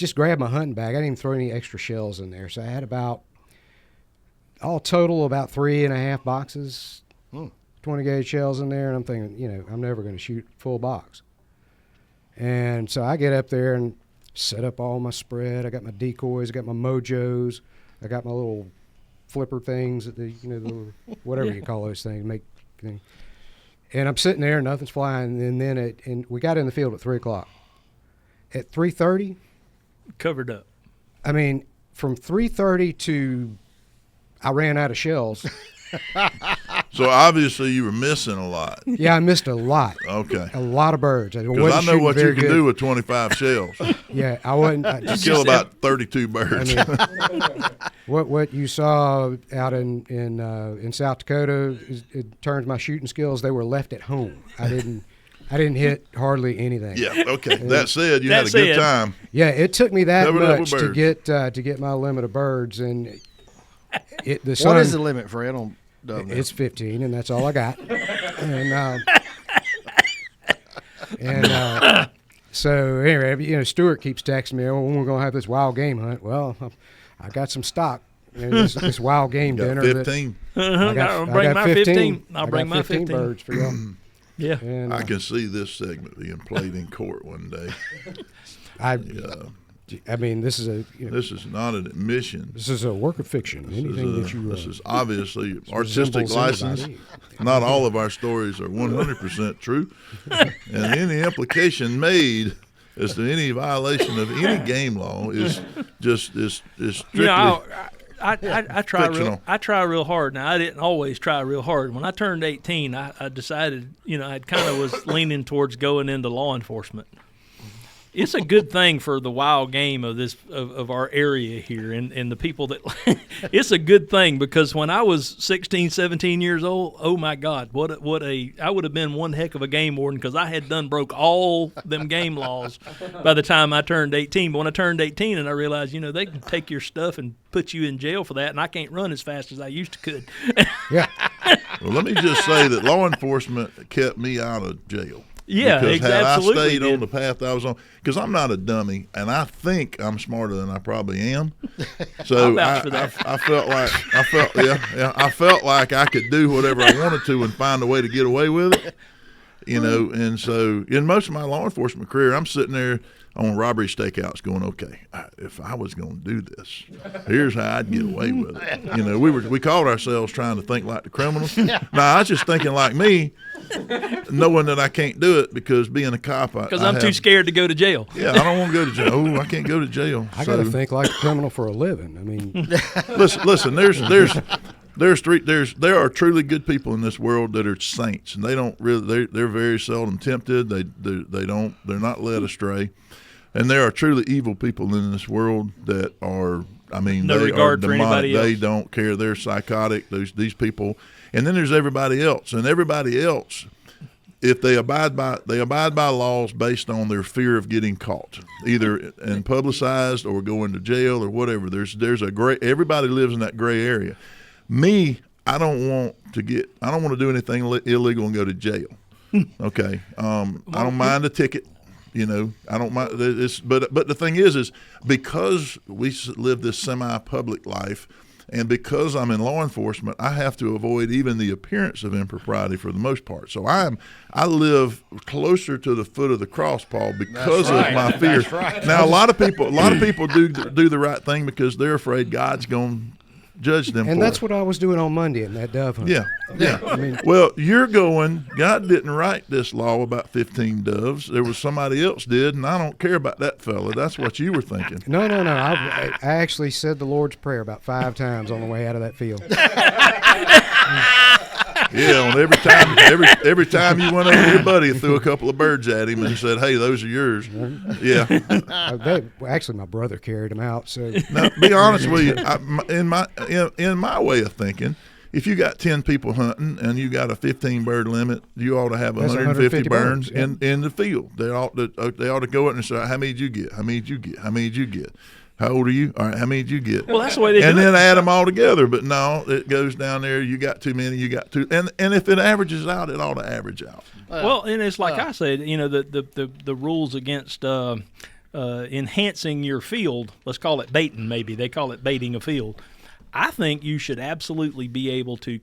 Speaker 3: my hunting bag. I didn't even throw any extra shells in there. So I had about 3.5 boxes, 20 gauge shells in there. And I'm thinking, I'm never going to shoot full box. And so I get up there and set up all my spread. I got my decoys, I got my mojos, I got my little flipper things, the whatever you call those things, And I'm sitting there, nothing's flying. And then and we got in the field at 3:00. At 3:30,
Speaker 2: Covered up.
Speaker 3: I mean, from 3:30 to I ran out of shells.
Speaker 1: So obviously you were missing a lot.
Speaker 3: Yeah, I missed a lot.
Speaker 1: Okay.
Speaker 3: A lot of birds. I
Speaker 1: Because I know what you can do with 25 shells.
Speaker 3: Yeah, I wasn't.
Speaker 1: You kill about 32 birds.
Speaker 3: I mean, what you saw out in South Dakota, it turns my shooting skills. They were left at home. I didn't hit hardly anything.
Speaker 1: Yeah. Okay. That said, you had a good time.
Speaker 3: Yeah, it took me that
Speaker 1: Covered up with
Speaker 3: much
Speaker 1: birds.
Speaker 3: to get my limit of birds, and the
Speaker 4: What
Speaker 3: sun.
Speaker 4: is the limit, Fred? On dove now?
Speaker 3: It's 15, and that's all I got. So anyway, Stuart keeps texting me, "Oh, when we're gonna have this wild game hunt." Well, I got some stock. This wild game
Speaker 1: Got
Speaker 3: dinner.
Speaker 1: 15.
Speaker 2: I'll bring my 15. I'll bring my
Speaker 3: 15
Speaker 2: 15
Speaker 3: birds for y'all.
Speaker 2: Yeah.
Speaker 3: And,
Speaker 1: I can see this segment being played in court one day.
Speaker 3: I mean, this is
Speaker 1: This is not an admission.
Speaker 3: this is a work of fiction. Anything that you
Speaker 1: This is obviously
Speaker 3: resembles
Speaker 1: artistic license.
Speaker 3: anybody.
Speaker 1: Not all of our stories are 100% true, and any implication made as to any violation of any game law is strictly.
Speaker 2: I try
Speaker 1: fictional.
Speaker 2: I try real hard. Now I didn't always try real hard. When I turned 18, I decided, I kind of was leaning towards going into law enforcement. It's a good thing for the wild game of our area here and the people that it's a good thing, because when I was 16, 17 years old, oh my God, I would have been one heck of a game warden, because I had done broke all them game laws by the time I turned 18. But when I turned 18 and I realized, they can take your stuff and put you in jail for that, and I can't run as fast as I used to could.
Speaker 3: Yeah.
Speaker 1: Well, let me just say that law enforcement kept me out of jail.
Speaker 2: Yeah,
Speaker 1: because had
Speaker 2: absolutely
Speaker 1: I stayed
Speaker 2: did.
Speaker 1: on the path I was on, because I'm not a dummy, and I think I'm smarter than I probably am. So
Speaker 2: I'll vouch for that.
Speaker 1: I felt like I could do whatever I wanted to and find a way to get away with it. And so in most of my law enforcement career, I'm sitting there on robbery stakeouts going, okay, if I was going to do this, here's how I'd get away with it. We called ourselves trying to think like the criminals. No, I was just thinking like me, knowing that I can't do it because being a cop,
Speaker 2: Because I'm too scared to go to jail.
Speaker 1: Yeah, I don't want to go to jail. Oh, I can't go to jail.
Speaker 3: I got to think like a criminal for a living. I mean,
Speaker 1: Listen. There are truly good people in this world that are saints, and they don't really. They're very seldom tempted. They're not led astray, and there are truly evil people in this world that are. I mean,
Speaker 2: No
Speaker 1: they
Speaker 2: regard
Speaker 1: are
Speaker 2: for
Speaker 1: demonic.
Speaker 2: anybody else.
Speaker 1: They don't care. They're psychotic. These people, and then there's everybody else, and everybody else. If they abide by laws based on their fear of getting caught, either and publicized or going to jail or whatever. There's a gray. Everybody lives in that gray area. Me, I don't want to do anything illegal and go to jail. Okay, I don't mind a ticket. I don't mind this. But the thing is because we live this semi-public life. And because I'm in law enforcement, I have to avoid even the appearance of impropriety for the most part. So I live closer to the foot of the cross, Paul, because of my fear.
Speaker 4: That's right.
Speaker 1: Now, a lot of people do the right thing because they're afraid God's going to judge them.
Speaker 3: and
Speaker 1: for
Speaker 3: that's
Speaker 1: it.
Speaker 3: what I was doing on Monday in that dove hunt.
Speaker 1: Yeah.
Speaker 3: I mean,
Speaker 1: Well, God didn't write this law about 15 doves. There was somebody else did, and I don't care about that fella. That's what you were thinking.
Speaker 3: no. I actually said the Lord's Prayer about 5 times on the way out of that field.
Speaker 1: Yeah, on every time you went over to your buddy and threw a couple of birds at him and said, "Hey, those are yours." Yeah.
Speaker 3: Actually, my brother carried them out. So
Speaker 1: Now, be honest with you, in my way of thinking, if you got 10 people hunting and you got a 15 bird limit, you ought to have
Speaker 3: That's
Speaker 1: 150
Speaker 3: birds,
Speaker 1: burns in the field. They ought to go out and say, "How many did you get? How many did you get? How many did you get? How old are you? All right, how many did you get?"
Speaker 2: Well, that's the way they
Speaker 1: and
Speaker 2: do
Speaker 1: then
Speaker 2: it.
Speaker 1: add them all together. But no, it goes down there. You got too many. You got too, and if it averages out, it ought to average out.
Speaker 2: Well, and it's like I said, the rules against enhancing your field, let's call it baiting maybe. They call it baiting a field. I think you should absolutely be able to,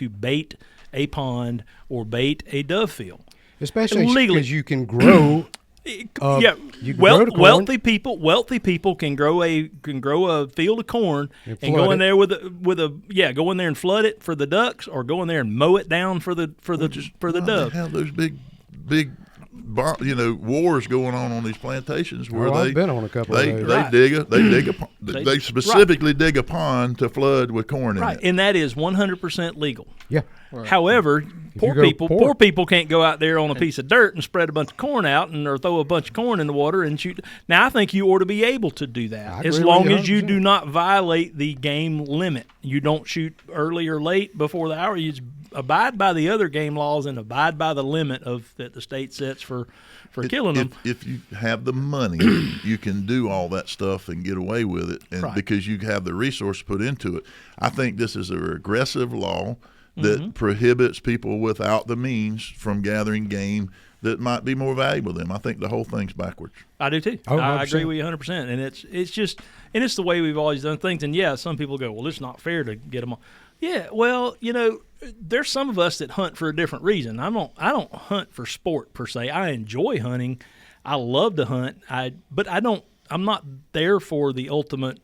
Speaker 2: bait a pond or bait a dove field.
Speaker 3: Especially
Speaker 2: legally.
Speaker 3: because you can grow.
Speaker 2: Yeah,
Speaker 3: you can grow the corn.
Speaker 2: wealthy people can grow a field of corn and
Speaker 3: flood
Speaker 2: go in
Speaker 3: it.
Speaker 2: there go in there and flood it for the ducks, or go in there and mow it down for the doves.
Speaker 1: They have those big wars going on these plantations where
Speaker 3: I've been on a couple
Speaker 1: they
Speaker 3: of those.
Speaker 1: they specifically dig a pond to flood with corn in
Speaker 2: Right,
Speaker 1: it.
Speaker 2: and that is 100% legal.
Speaker 3: Yeah.
Speaker 2: However, poor
Speaker 3: you go
Speaker 2: poor people can't go out there on a piece of dirt and spread a bunch of corn out or throw a bunch of corn in the water and shoot. Now, I think you ought to be able to do
Speaker 3: I
Speaker 2: that as
Speaker 3: agree
Speaker 2: long
Speaker 3: with you
Speaker 2: as you
Speaker 3: 100%.
Speaker 2: do not violate the game limit. You don't shoot early or late before the hour. You just abide by the other game laws and abide by the limit that the state sets for killing them.
Speaker 1: If you have the money, you can do all that stuff and get away with it, and
Speaker 2: Right.
Speaker 1: because you have the resource put into it. I think this is a regressive law that prohibits people without the means from gathering game that might be more valuable to them. I think the whole thing's backwards.
Speaker 2: I do too.
Speaker 3: Oh,
Speaker 2: I agree
Speaker 3: 100%.
Speaker 2: with you 100%. And it's the way we've always done things. And yeah, some people go, well, it's not fair to get them all. Yeah, well, there's some of us that hunt for a different reason. I don't hunt for sport per se. I enjoy hunting. I love to hunt. I'm not there for the ultimate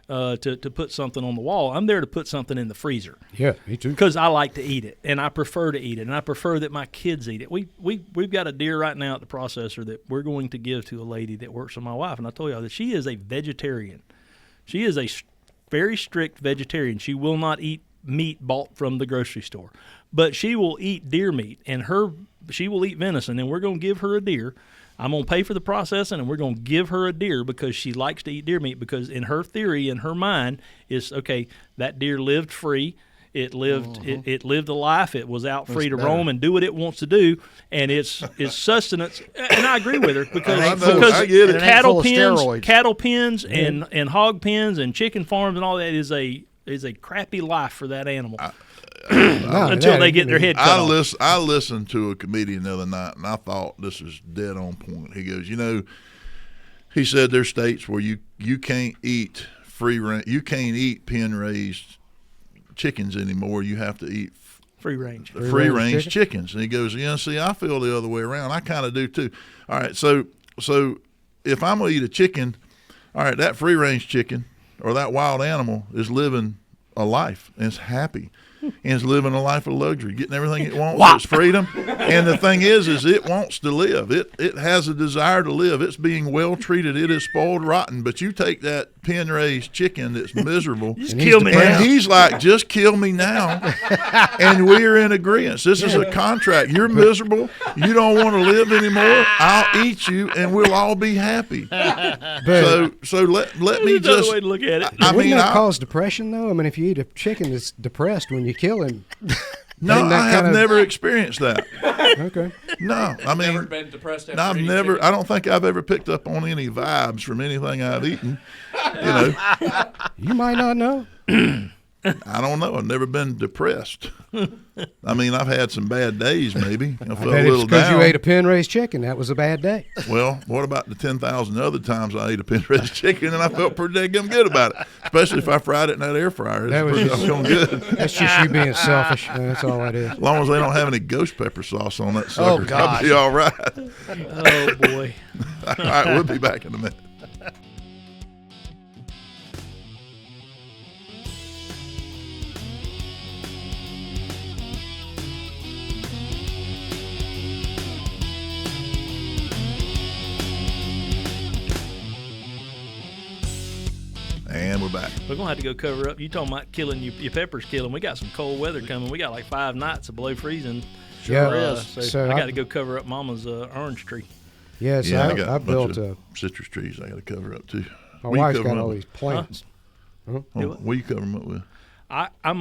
Speaker 2: to put something on the wall. I'm there to put something in the freezer.
Speaker 3: Yeah, me too.
Speaker 2: Because I like to eat it, and I prefer to eat it, and I prefer that my kids eat it. We've got a deer right now at the processor that we're going to give to a lady that works with my wife, and I told y'all that she is a vegetarian. She is a very strict vegetarian. She will not eat meat bought from the grocery store, but she will eat deer meat, and she will eat venison, and we're going to give her a deer. I'm going to pay for the processing, and we're going to give her a deer because she likes to eat deer meat, because in her theory, in her mind, is, okay, that deer lived free. It lived it lived a life. It was out free to roam and do what it wants to do, and it's sustenance. And I agree with her because
Speaker 1: I get it.
Speaker 2: cattle
Speaker 4: It ain't full of steroids.
Speaker 2: cattle pens and hog pens and chicken farms and all that is a crappy life for that animal until they get their head cut off.
Speaker 1: I listened to a comedian the other night, and I thought this was dead on point. He goes, he said there's states where you can't eat you can't eat pen raised chickens anymore. You have to eat
Speaker 2: Free range.
Speaker 1: free range chickens. And he goes, see, I feel the other way around. I kind of do too. All right, so if I'm gonna eat a chicken, all right, that free range chicken or that wild animal is living a life and it's happy. And it's living a life of luxury, getting everything it wants. It's freedom. And the thing is it wants to live. It has a desire to live. It's being well treated. It is spoiled rotten. But you take that pen raised chicken that's miserable,
Speaker 2: Just kill me
Speaker 1: and
Speaker 2: now.
Speaker 1: he's like, just kill me now. And we're in agreement. This is a contract. You're miserable. You don't want to live anymore. I'll eat you, and we'll all be happy.
Speaker 3: But
Speaker 1: So let me
Speaker 2: There's another
Speaker 1: just.
Speaker 2: way to look at it.
Speaker 1: I
Speaker 3: wouldn't
Speaker 1: mean,
Speaker 3: that cause depression, though? I mean, if you eat a chicken that's depressed when you kill him.
Speaker 1: no,
Speaker 3: Isn't that
Speaker 1: I have
Speaker 3: kind of-
Speaker 1: never experienced that.
Speaker 3: Okay.
Speaker 1: No, I mean,
Speaker 5: Never been depressed after
Speaker 1: I've
Speaker 5: eating
Speaker 1: never.
Speaker 5: chicken?
Speaker 1: I don't think I've ever picked up on any vibes from anything I've eaten.
Speaker 3: You might not know.
Speaker 1: I don't know. I've never been depressed. I mean, I've had some bad days. Maybe I
Speaker 3: I
Speaker 1: felt
Speaker 3: bet
Speaker 1: a
Speaker 3: it's
Speaker 1: little
Speaker 3: because
Speaker 1: down.
Speaker 3: you ate a pen raised chicken. That was a bad day.
Speaker 1: Well, what about the 10,000 other times I ate a Pinterest chicken and I felt pretty damn good about it, especially if I fried it in that air fryer.
Speaker 3: That was
Speaker 1: It's
Speaker 3: just-
Speaker 1: pretty good.
Speaker 3: That's just you being selfish. That's all that is.
Speaker 1: As long as they don't have any ghost pepper sauce on that sucker, I'll
Speaker 4: gosh.
Speaker 1: be all right.
Speaker 2: Oh boy.
Speaker 1: All right, we'll be back in a minute. And we're back.
Speaker 2: We're gonna have to go cover up. You talking about killing your peppers killing? We got some cold weather coming. We got like 5 nights of below freezing.
Speaker 3: Yeah,
Speaker 2: So,
Speaker 3: so
Speaker 2: I got
Speaker 3: I-
Speaker 2: to go cover up Mama's orange tree.
Speaker 3: Yeah, so
Speaker 1: Yeah, I
Speaker 3: I
Speaker 1: got a
Speaker 3: built
Speaker 1: bunch
Speaker 3: a.
Speaker 1: of citrus trees I got to cover up too.
Speaker 3: My
Speaker 1: What you
Speaker 3: wife's
Speaker 1: covering
Speaker 3: got
Speaker 1: up
Speaker 3: all
Speaker 1: with?
Speaker 3: these plants.
Speaker 1: Oh, what you cover them up with?
Speaker 2: I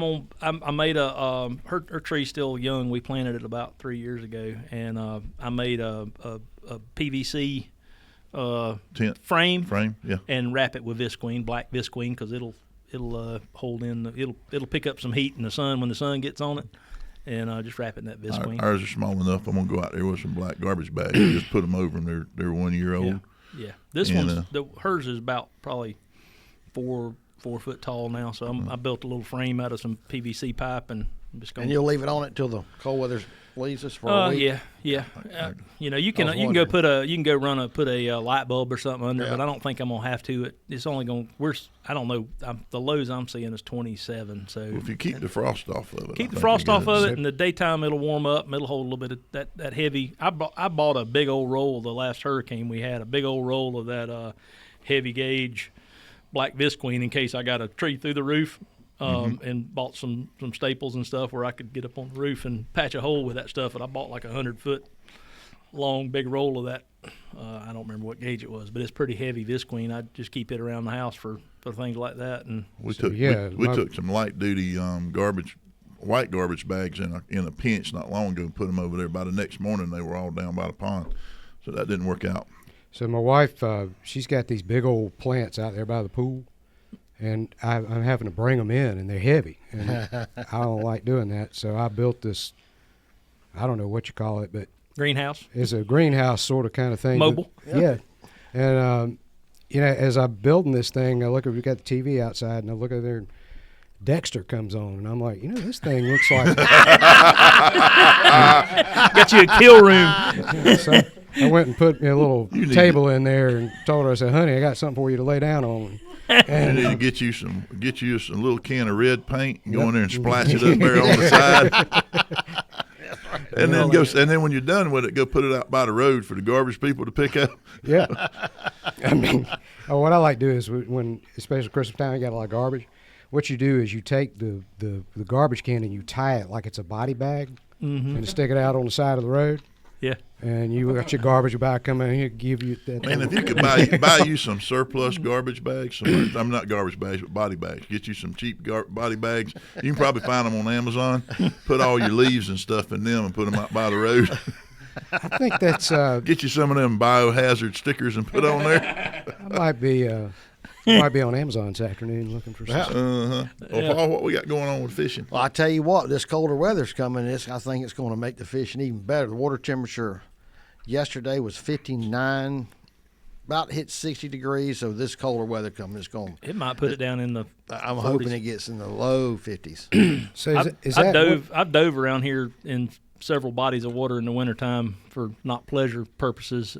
Speaker 2: made a her tree's still young. We planted it about 3 years ago, and I made a PVC
Speaker 1: Tent
Speaker 2: frame
Speaker 1: yeah.
Speaker 2: and wrap it with visqueen, black visqueen, because it'll hold in. It'll pick up some heat in the sun when the sun gets on it, and just wrap it in that visqueen.
Speaker 1: Ours are small enough. I'm gonna go out there with some black garbage bags and just put them over them. They're 1 year old.
Speaker 2: Yeah. This
Speaker 1: And,
Speaker 2: hers is about probably 4 foot tall now. So I built a little frame out of some PVC pipe and I'm just
Speaker 4: And
Speaker 2: going.
Speaker 4: you'll leave it on it till the cold weather's please us for a week?
Speaker 2: Yeah. You know, you
Speaker 4: I
Speaker 2: can
Speaker 4: was
Speaker 2: go
Speaker 4: wondering.
Speaker 2: put a light bulb or something under,
Speaker 4: Yeah.
Speaker 2: but I don't think I'm gonna have to. It's only going. I don't know. The lows I'm seeing is 27. So
Speaker 1: Well, if you keep the frost off of it,
Speaker 2: keep
Speaker 1: I
Speaker 2: the
Speaker 1: think
Speaker 2: frost
Speaker 1: you're
Speaker 2: off
Speaker 1: good.
Speaker 2: of it. In the daytime, it'll warm up. And it'll hold a little bit of that heavy. I bought a big old roll the last hurricane we had. A big old roll of that heavy gauge black visqueen in case I got a tree through the roof. And bought some staples and stuff where I could get up on the roof and patch a hole with that stuff. And I bought like 100-foot long big roll of that. I don't remember what gauge it was, but it's pretty heavy visqueen. I just keep it around the house for things like that. And
Speaker 1: We
Speaker 3: So,
Speaker 1: took
Speaker 3: yeah,
Speaker 1: we
Speaker 3: my-
Speaker 1: took some light duty white garbage bags in a pinch not long ago and put them over there. By the next morning, they were all down by the pond, so that didn't work out.
Speaker 3: So my wife, she's got these big old plants out there by the pool, and I'm having to bring them in, and they're heavy, and I don't like doing that. So I built this, I don't know what you call it, but
Speaker 2: greenhouse.
Speaker 3: it's a greenhouse sort of kind of thing.
Speaker 2: Mobile.
Speaker 3: Yeah. And, you know, as I'm building this thing, we got the TV outside, and I look over there, and Dexter comes on, and I'm like, you know, this thing looks like.
Speaker 2: Got you a kill room.
Speaker 3: So I went and put me a little
Speaker 1: You need
Speaker 3: table in there and told her, I said, honey, I got something for you to lay down on.
Speaker 1: You
Speaker 3: And
Speaker 1: need to get you a little can of red paint and go in there and splash it up there on the side. And then when you're done with it, go put it out by the road for the garbage people to pick up.
Speaker 3: yeah. I mean, what I like to do is when, especially Christmas time, you got a lot of garbage. What you do is you take the garbage can and you tie it like it's a body bag and stick it out on the side of the road.
Speaker 2: Yeah.
Speaker 3: And you got your garbage bag come in here, give you that.
Speaker 1: Man, if you could buy you some surplus garbage bags, I'm not garbage bags, but body bags. Get you some cheap body bags. You can probably find them on Amazon. Put all your leaves and stuff in them and put them out by the road.
Speaker 3: I think that's
Speaker 1: Get you some of them biohazard stickers and put on there.
Speaker 3: I might be on Amazon this afternoon looking for something.
Speaker 1: Well, Paul, what we got going on with fishing?
Speaker 4: Well, I tell you what, this colder weather's coming. I think it's going to make the fishing even better. The water temperature yesterday was 59, about hit 60 degrees. So this colder weather coming, it's going.
Speaker 2: It might put it down in the.
Speaker 4: I'm
Speaker 2: 40s.
Speaker 4: hoping it gets in the low 50s.
Speaker 3: So
Speaker 2: I've dove around here in several bodies of water in the wintertime for not pleasure purposes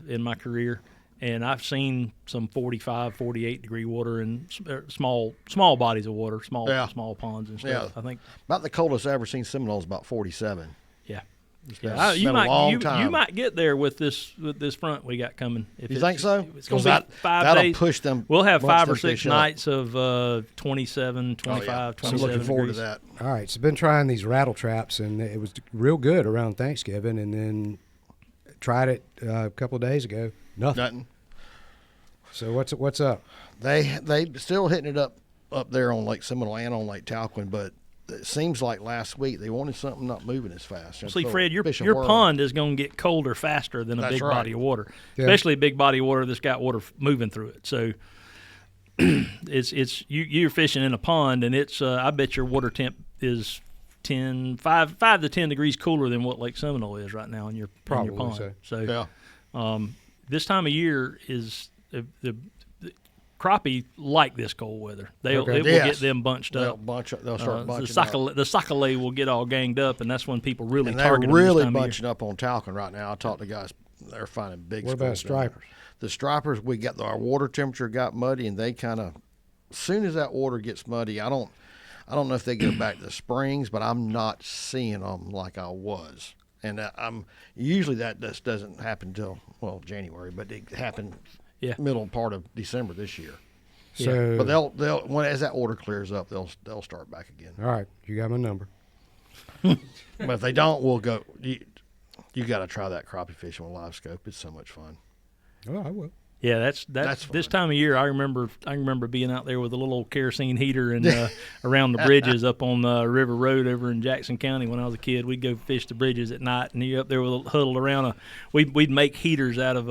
Speaker 2: in my career. And I've seen some 45, 48 degree water in small bodies of water, small ponds and stuff.
Speaker 4: Yeah.
Speaker 2: I think.
Speaker 4: About the coldest I ever seen Seminole is about 47.
Speaker 2: Yeah.
Speaker 4: It's been
Speaker 2: You
Speaker 4: a long
Speaker 2: you
Speaker 4: time.
Speaker 2: might get there with this front we got coming. If
Speaker 4: You think so?
Speaker 2: It's going
Speaker 4: 'Cause
Speaker 2: to be 5
Speaker 4: that'll
Speaker 2: days.
Speaker 4: push them.
Speaker 2: We'll have
Speaker 4: once
Speaker 2: 5 or
Speaker 4: them
Speaker 2: 6
Speaker 4: fish up.
Speaker 2: nights of 27, 25,
Speaker 4: I'm
Speaker 2: 27
Speaker 4: looking forward
Speaker 2: degrees.
Speaker 4: to that.
Speaker 3: All right, so been trying these rattle traps, and it was real good around Thanksgiving, and then tried it a couple of days ago. Nothing. So what's up?
Speaker 4: They still hitting it up there on Lake Seminole and on Lake Talquin, but it seems like last week they wanted something not moving as fast.
Speaker 2: See,
Speaker 4: So
Speaker 2: Fred, your
Speaker 4: fish and whirl.
Speaker 2: pond is going to get colder faster than a
Speaker 4: That's
Speaker 2: big
Speaker 4: right.
Speaker 2: body of water,
Speaker 3: Yeah.
Speaker 2: especially a big body of water that's got water moving through it. So you're fishing in a pond, and it's I bet your water temp is 5 to 10 degrees cooler than what Lake Seminole is right now in your
Speaker 3: Probably
Speaker 2: pond.
Speaker 3: so.
Speaker 4: Yeah.
Speaker 2: This time of year is the crappie like this cold weather. It will
Speaker 4: Yes.
Speaker 2: get them bunched
Speaker 4: They'll
Speaker 2: up.
Speaker 4: they'll start bunching
Speaker 2: The saccalay will get all ganged up, and that's when people really
Speaker 4: and they're
Speaker 2: target
Speaker 4: really
Speaker 2: them this time
Speaker 4: bunching up on Talcon right now. I talked to guys; they're finding big.
Speaker 3: What about
Speaker 4: schools down there.
Speaker 3: stripers?
Speaker 4: The stripers, we got our water temperature got muddy, and they kind of, as soon as that water gets muddy, I don't know if they get back to the springs, but I'm not seeing them like I was. And I'm usually that just doesn't happen till January, but it happened middle part of December this year.
Speaker 3: So,
Speaker 4: But they'll as that water clears up, they'll start back again.
Speaker 3: all right, you got my number.
Speaker 4: But if they don't, we'll go. You got to try that crappie fishing with live scope. It's so much fun.
Speaker 3: Oh, I will.
Speaker 2: Yeah, that's this
Speaker 4: fun.
Speaker 2: time of year. I remember being out there with a little old kerosene heater and around the bridges up on River Road over in Jackson County when I was a kid. We'd go fish the bridges at night, and you're up there huddled around we'd make heaters out of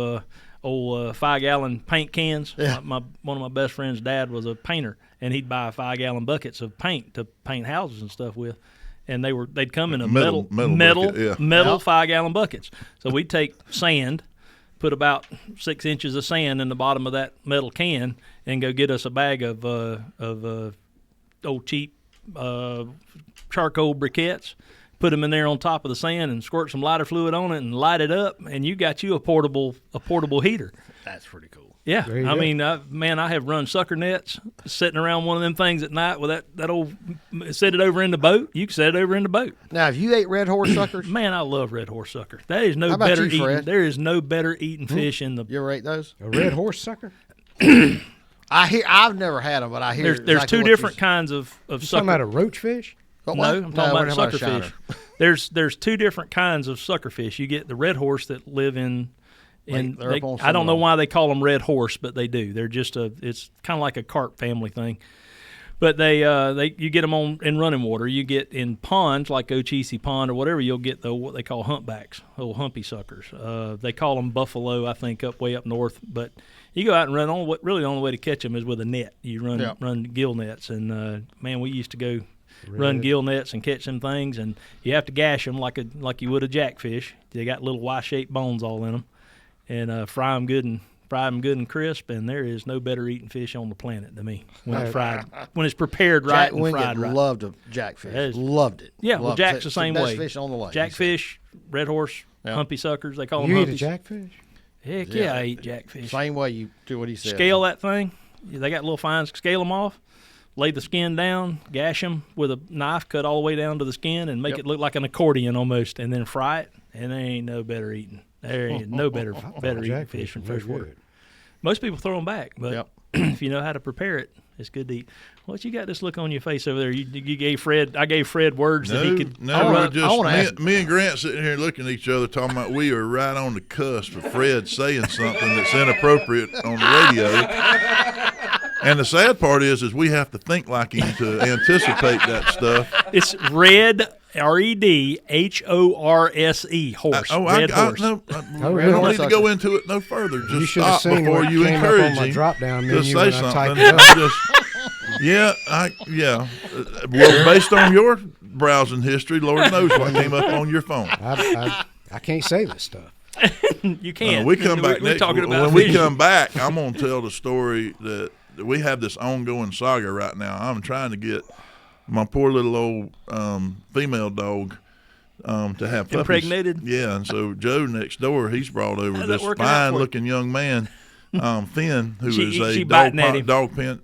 Speaker 2: old 5-gallon paint cans.
Speaker 4: Yeah.
Speaker 2: One of my best friend's dad was a painter, and he'd buy 5-gallon buckets of paint to paint houses and stuff with. And they'd come in a metal
Speaker 1: bucket, yeah.
Speaker 2: 5-gallon buckets. So we'd take sand, put about 6 inches of sand in the bottom of that metal can, and go get us a bag of old cheap charcoal briquettes. put them in there on top of the sand and squirt some lighter fluid on it and light it up, and you got you a portable heater.
Speaker 4: That's pretty cool.
Speaker 2: Yeah,
Speaker 3: There you
Speaker 2: I
Speaker 3: go.
Speaker 2: mean, I have run sucker nets sitting around one of them things at night with that old set it over in the boat. You can set it over in the boat.
Speaker 4: Now, have you ate red horse suckers?
Speaker 2: Man, I love red horse sucker. That is no
Speaker 4: How about
Speaker 2: better
Speaker 4: you, Fred?
Speaker 2: eating. There is no better eating fish in the.
Speaker 4: You ever ate those?
Speaker 3: A red horse sucker?
Speaker 4: I've never had them, but I hear
Speaker 2: There's
Speaker 4: exactly
Speaker 2: two
Speaker 4: what
Speaker 2: different
Speaker 4: you're-
Speaker 2: kinds of
Speaker 3: You talking
Speaker 2: sucker.
Speaker 3: about a roach fish?
Speaker 4: What,
Speaker 2: No,
Speaker 4: what?
Speaker 2: I'm talking
Speaker 4: we're
Speaker 2: about
Speaker 4: talking
Speaker 2: sucker
Speaker 4: shiner.
Speaker 2: fish. There's two different kinds of sucker fish. You get the red horse that live in.
Speaker 4: Like, they're up on
Speaker 2: I don't
Speaker 4: some
Speaker 2: know why they call them red horse, but they do. They're just it's kind of like a carp family thing. But they you get them in running water. You get in ponds like Ochese Pond or whatever. You'll get what they call humpbacks, little humpy suckers. They call them buffalo, I think, way up north. But you go out and run on. Really, the only way to catch them is with a net. You run gill nets, and man, we used to go run gill nets and catch them things, and you have to gash them like you would a jackfish. They got little Y-shaped bones all in them, and fry them good and crisp. And there is no better eating fish on the planet than me when it's fried, when it's prepared right
Speaker 4: Jack
Speaker 2: and fried
Speaker 4: Wingate
Speaker 2: right.
Speaker 4: loved a jackfish.
Speaker 2: That is-
Speaker 4: Loved it.
Speaker 2: Yeah, well,
Speaker 4: Loved
Speaker 2: Jack's
Speaker 4: it.
Speaker 2: the same
Speaker 4: Best
Speaker 2: way.
Speaker 4: fish on the lake.
Speaker 2: Jackfish, red horse,
Speaker 4: Yeah.
Speaker 2: humpy suckers. They call them
Speaker 3: You eat a
Speaker 2: humpies.
Speaker 3: jackfish?
Speaker 2: Heck
Speaker 4: Yeah.
Speaker 2: yeah, I eat jackfish.
Speaker 4: Same way you do what he said.
Speaker 2: Scale that thing. They got little fines. Scale them off. Lay the skin down. Gash them with a knife. Cut all the way down to the skin and make
Speaker 4: Yep.
Speaker 2: it look like an accordion almost. And then fry it. And there ain't no better eating. There ain't no better eating
Speaker 3: Jackfish
Speaker 2: fish from
Speaker 3: is very
Speaker 2: freshwater.
Speaker 3: good.
Speaker 2: Most people throw them back, but
Speaker 4: Yep.
Speaker 2: if you know how to prepare it, it's good to eat. What you got this look on your face over there? You gave Fred. I gave Fred words that he could.
Speaker 1: No,
Speaker 4: I wanna-
Speaker 1: we're
Speaker 4: I
Speaker 1: just
Speaker 4: wanna ask-
Speaker 1: me and Grant sitting here looking at each other, talking about we are right on the cusp of Fred saying something that's inappropriate on the radio. And the sad part is we have to think like him to anticipate that stuff.
Speaker 2: It's red. REDHORSE horse. Red horse.
Speaker 1: No,
Speaker 3: Oh,
Speaker 1: we
Speaker 3: really?
Speaker 1: don't need to go into it no further.
Speaker 3: You
Speaker 1: Just
Speaker 3: should have
Speaker 1: stop
Speaker 3: seen
Speaker 1: before
Speaker 3: what
Speaker 1: you
Speaker 3: came up
Speaker 1: encourage
Speaker 3: on my
Speaker 1: him.
Speaker 3: drop-down
Speaker 1: Just
Speaker 3: menu
Speaker 1: say
Speaker 3: when I
Speaker 1: something.
Speaker 3: typed it up.
Speaker 1: Well, based on your browsing history, Lord knows what came up on your phone.
Speaker 3: I can't say this stuff.
Speaker 2: You can't.
Speaker 1: We come back
Speaker 2: We're
Speaker 1: next.
Speaker 2: talking about
Speaker 1: When we
Speaker 2: fish.
Speaker 1: come back, I'm going to tell the story that we have this ongoing saga right now. I'm trying to get my poor little old female dog to have puppies.
Speaker 2: Impregnated?
Speaker 1: Yeah, and so Joe next door, he's brought over
Speaker 2: How's that
Speaker 1: this
Speaker 2: working out for you?
Speaker 1: fine-looking young man, Finn, who is
Speaker 2: She
Speaker 1: a
Speaker 2: biting at him.
Speaker 1: dog
Speaker 3: Young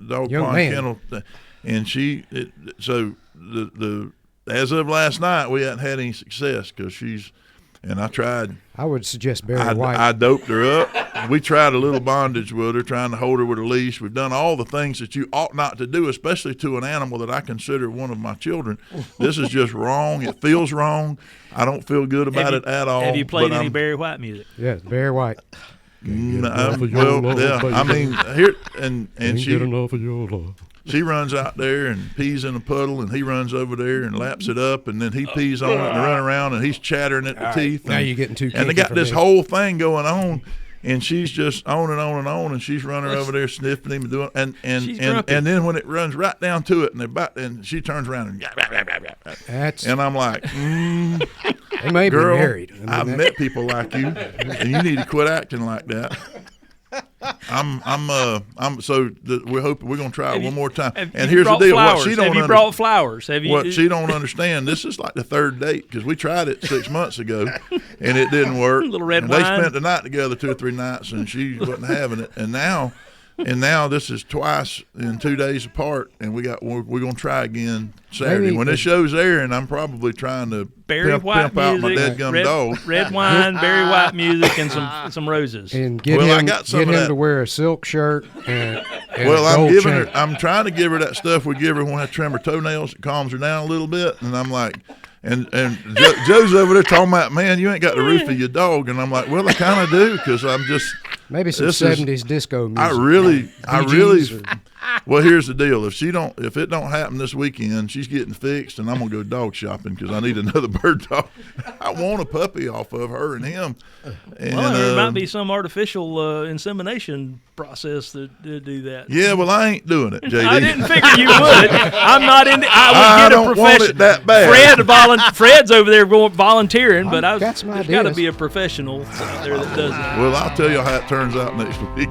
Speaker 1: pond
Speaker 3: man.
Speaker 1: kennel, and so as of last night, we hadn't had any success because and I tried.
Speaker 3: I would suggest Barry
Speaker 1: I
Speaker 3: White.
Speaker 1: doped her up. We tried a little bondage with her, trying to hold her with a leash. We've done all the things that you ought not to do, especially to an animal that I consider one of my children. This is just wrong. It feels wrong. I don't feel good about it at all.
Speaker 2: Have you played
Speaker 1: but
Speaker 2: any
Speaker 1: I'm-
Speaker 2: Barry White music?
Speaker 3: Yes, Barry White.
Speaker 1: well, yeah. I mean, here and she
Speaker 3: enough of your love.
Speaker 1: she runs out there and pees in a puddle, and he runs over there and laps it up, and then he pees on it and run around, and he's chattering at the teeth.
Speaker 3: Now
Speaker 1: and,
Speaker 3: you're getting too
Speaker 1: And they
Speaker 3: kinky
Speaker 1: got
Speaker 3: for
Speaker 1: this
Speaker 3: me.
Speaker 1: whole thing going on, and she's just on and on and on, and she's running over there sniffing him and doing,
Speaker 2: She's
Speaker 1: and
Speaker 2: grumpy.
Speaker 1: then when it runs right down to it, and she turns around and
Speaker 3: That's
Speaker 1: and I'm like,
Speaker 3: they may
Speaker 1: girl,
Speaker 3: be married. I mean,
Speaker 1: I've met people like you, and you need to quit acting like that. We're hoping we're gonna try it one more time.
Speaker 2: Have
Speaker 1: And
Speaker 2: you
Speaker 1: here's the
Speaker 2: brought
Speaker 1: deal:
Speaker 2: flowers?
Speaker 1: what she don't
Speaker 2: Have you
Speaker 1: under-
Speaker 2: brought flowers? Have you?
Speaker 1: what she don't understand, this is like the third date because we tried it 6 months ago and it didn't work.
Speaker 2: Little red
Speaker 1: and they
Speaker 2: wine.
Speaker 1: spent the night together 2 or 3 nights and she wasn't having it. And now this is twice in 2 days apart, and we're gonna try again Saturday
Speaker 3: Maybe
Speaker 1: when this show's airing. I'm probably trying to
Speaker 2: Barry White
Speaker 1: pimp out my
Speaker 2: music,
Speaker 1: deadgum dog.
Speaker 2: red wine, Barry White music, and some roses.
Speaker 3: and get
Speaker 1: Well, I
Speaker 3: him,
Speaker 1: got some
Speaker 3: get
Speaker 1: of
Speaker 3: him
Speaker 1: that.
Speaker 3: to wear a silk shirt and
Speaker 1: Well,
Speaker 3: a
Speaker 1: I'm
Speaker 3: gold
Speaker 1: giving
Speaker 3: chain.
Speaker 1: her. I'm trying to give her that stuff we give her when I trim her toenails. It calms her down a little bit, and I'm like, and Joe's over there talking about, man, you ain't got the roof of your dog, and I'm like, well, I kind of do because I'm just.
Speaker 3: Maybe some
Speaker 1: this is-
Speaker 3: 70s disco music.
Speaker 1: I really.
Speaker 3: Bee Gees or-
Speaker 1: Well, here's the deal: if it don't happen this weekend, she's getting fixed, and I'm gonna go dog shopping because I need another bird dog. I want a puppy off of her and him. And,
Speaker 2: Well, there might be some artificial insemination process that do that.
Speaker 1: Yeah, well, I ain't doing it, JD.
Speaker 2: I didn't figure you would. I'm not in. I would
Speaker 1: I
Speaker 2: get a
Speaker 1: don't want
Speaker 2: professional.
Speaker 1: it that bad.
Speaker 2: Fred's over there volunteering, but
Speaker 3: got some
Speaker 2: there's got to
Speaker 3: ideas.
Speaker 2: be a professional out there that does that.
Speaker 1: Well, I'll tell you how it turns out next week.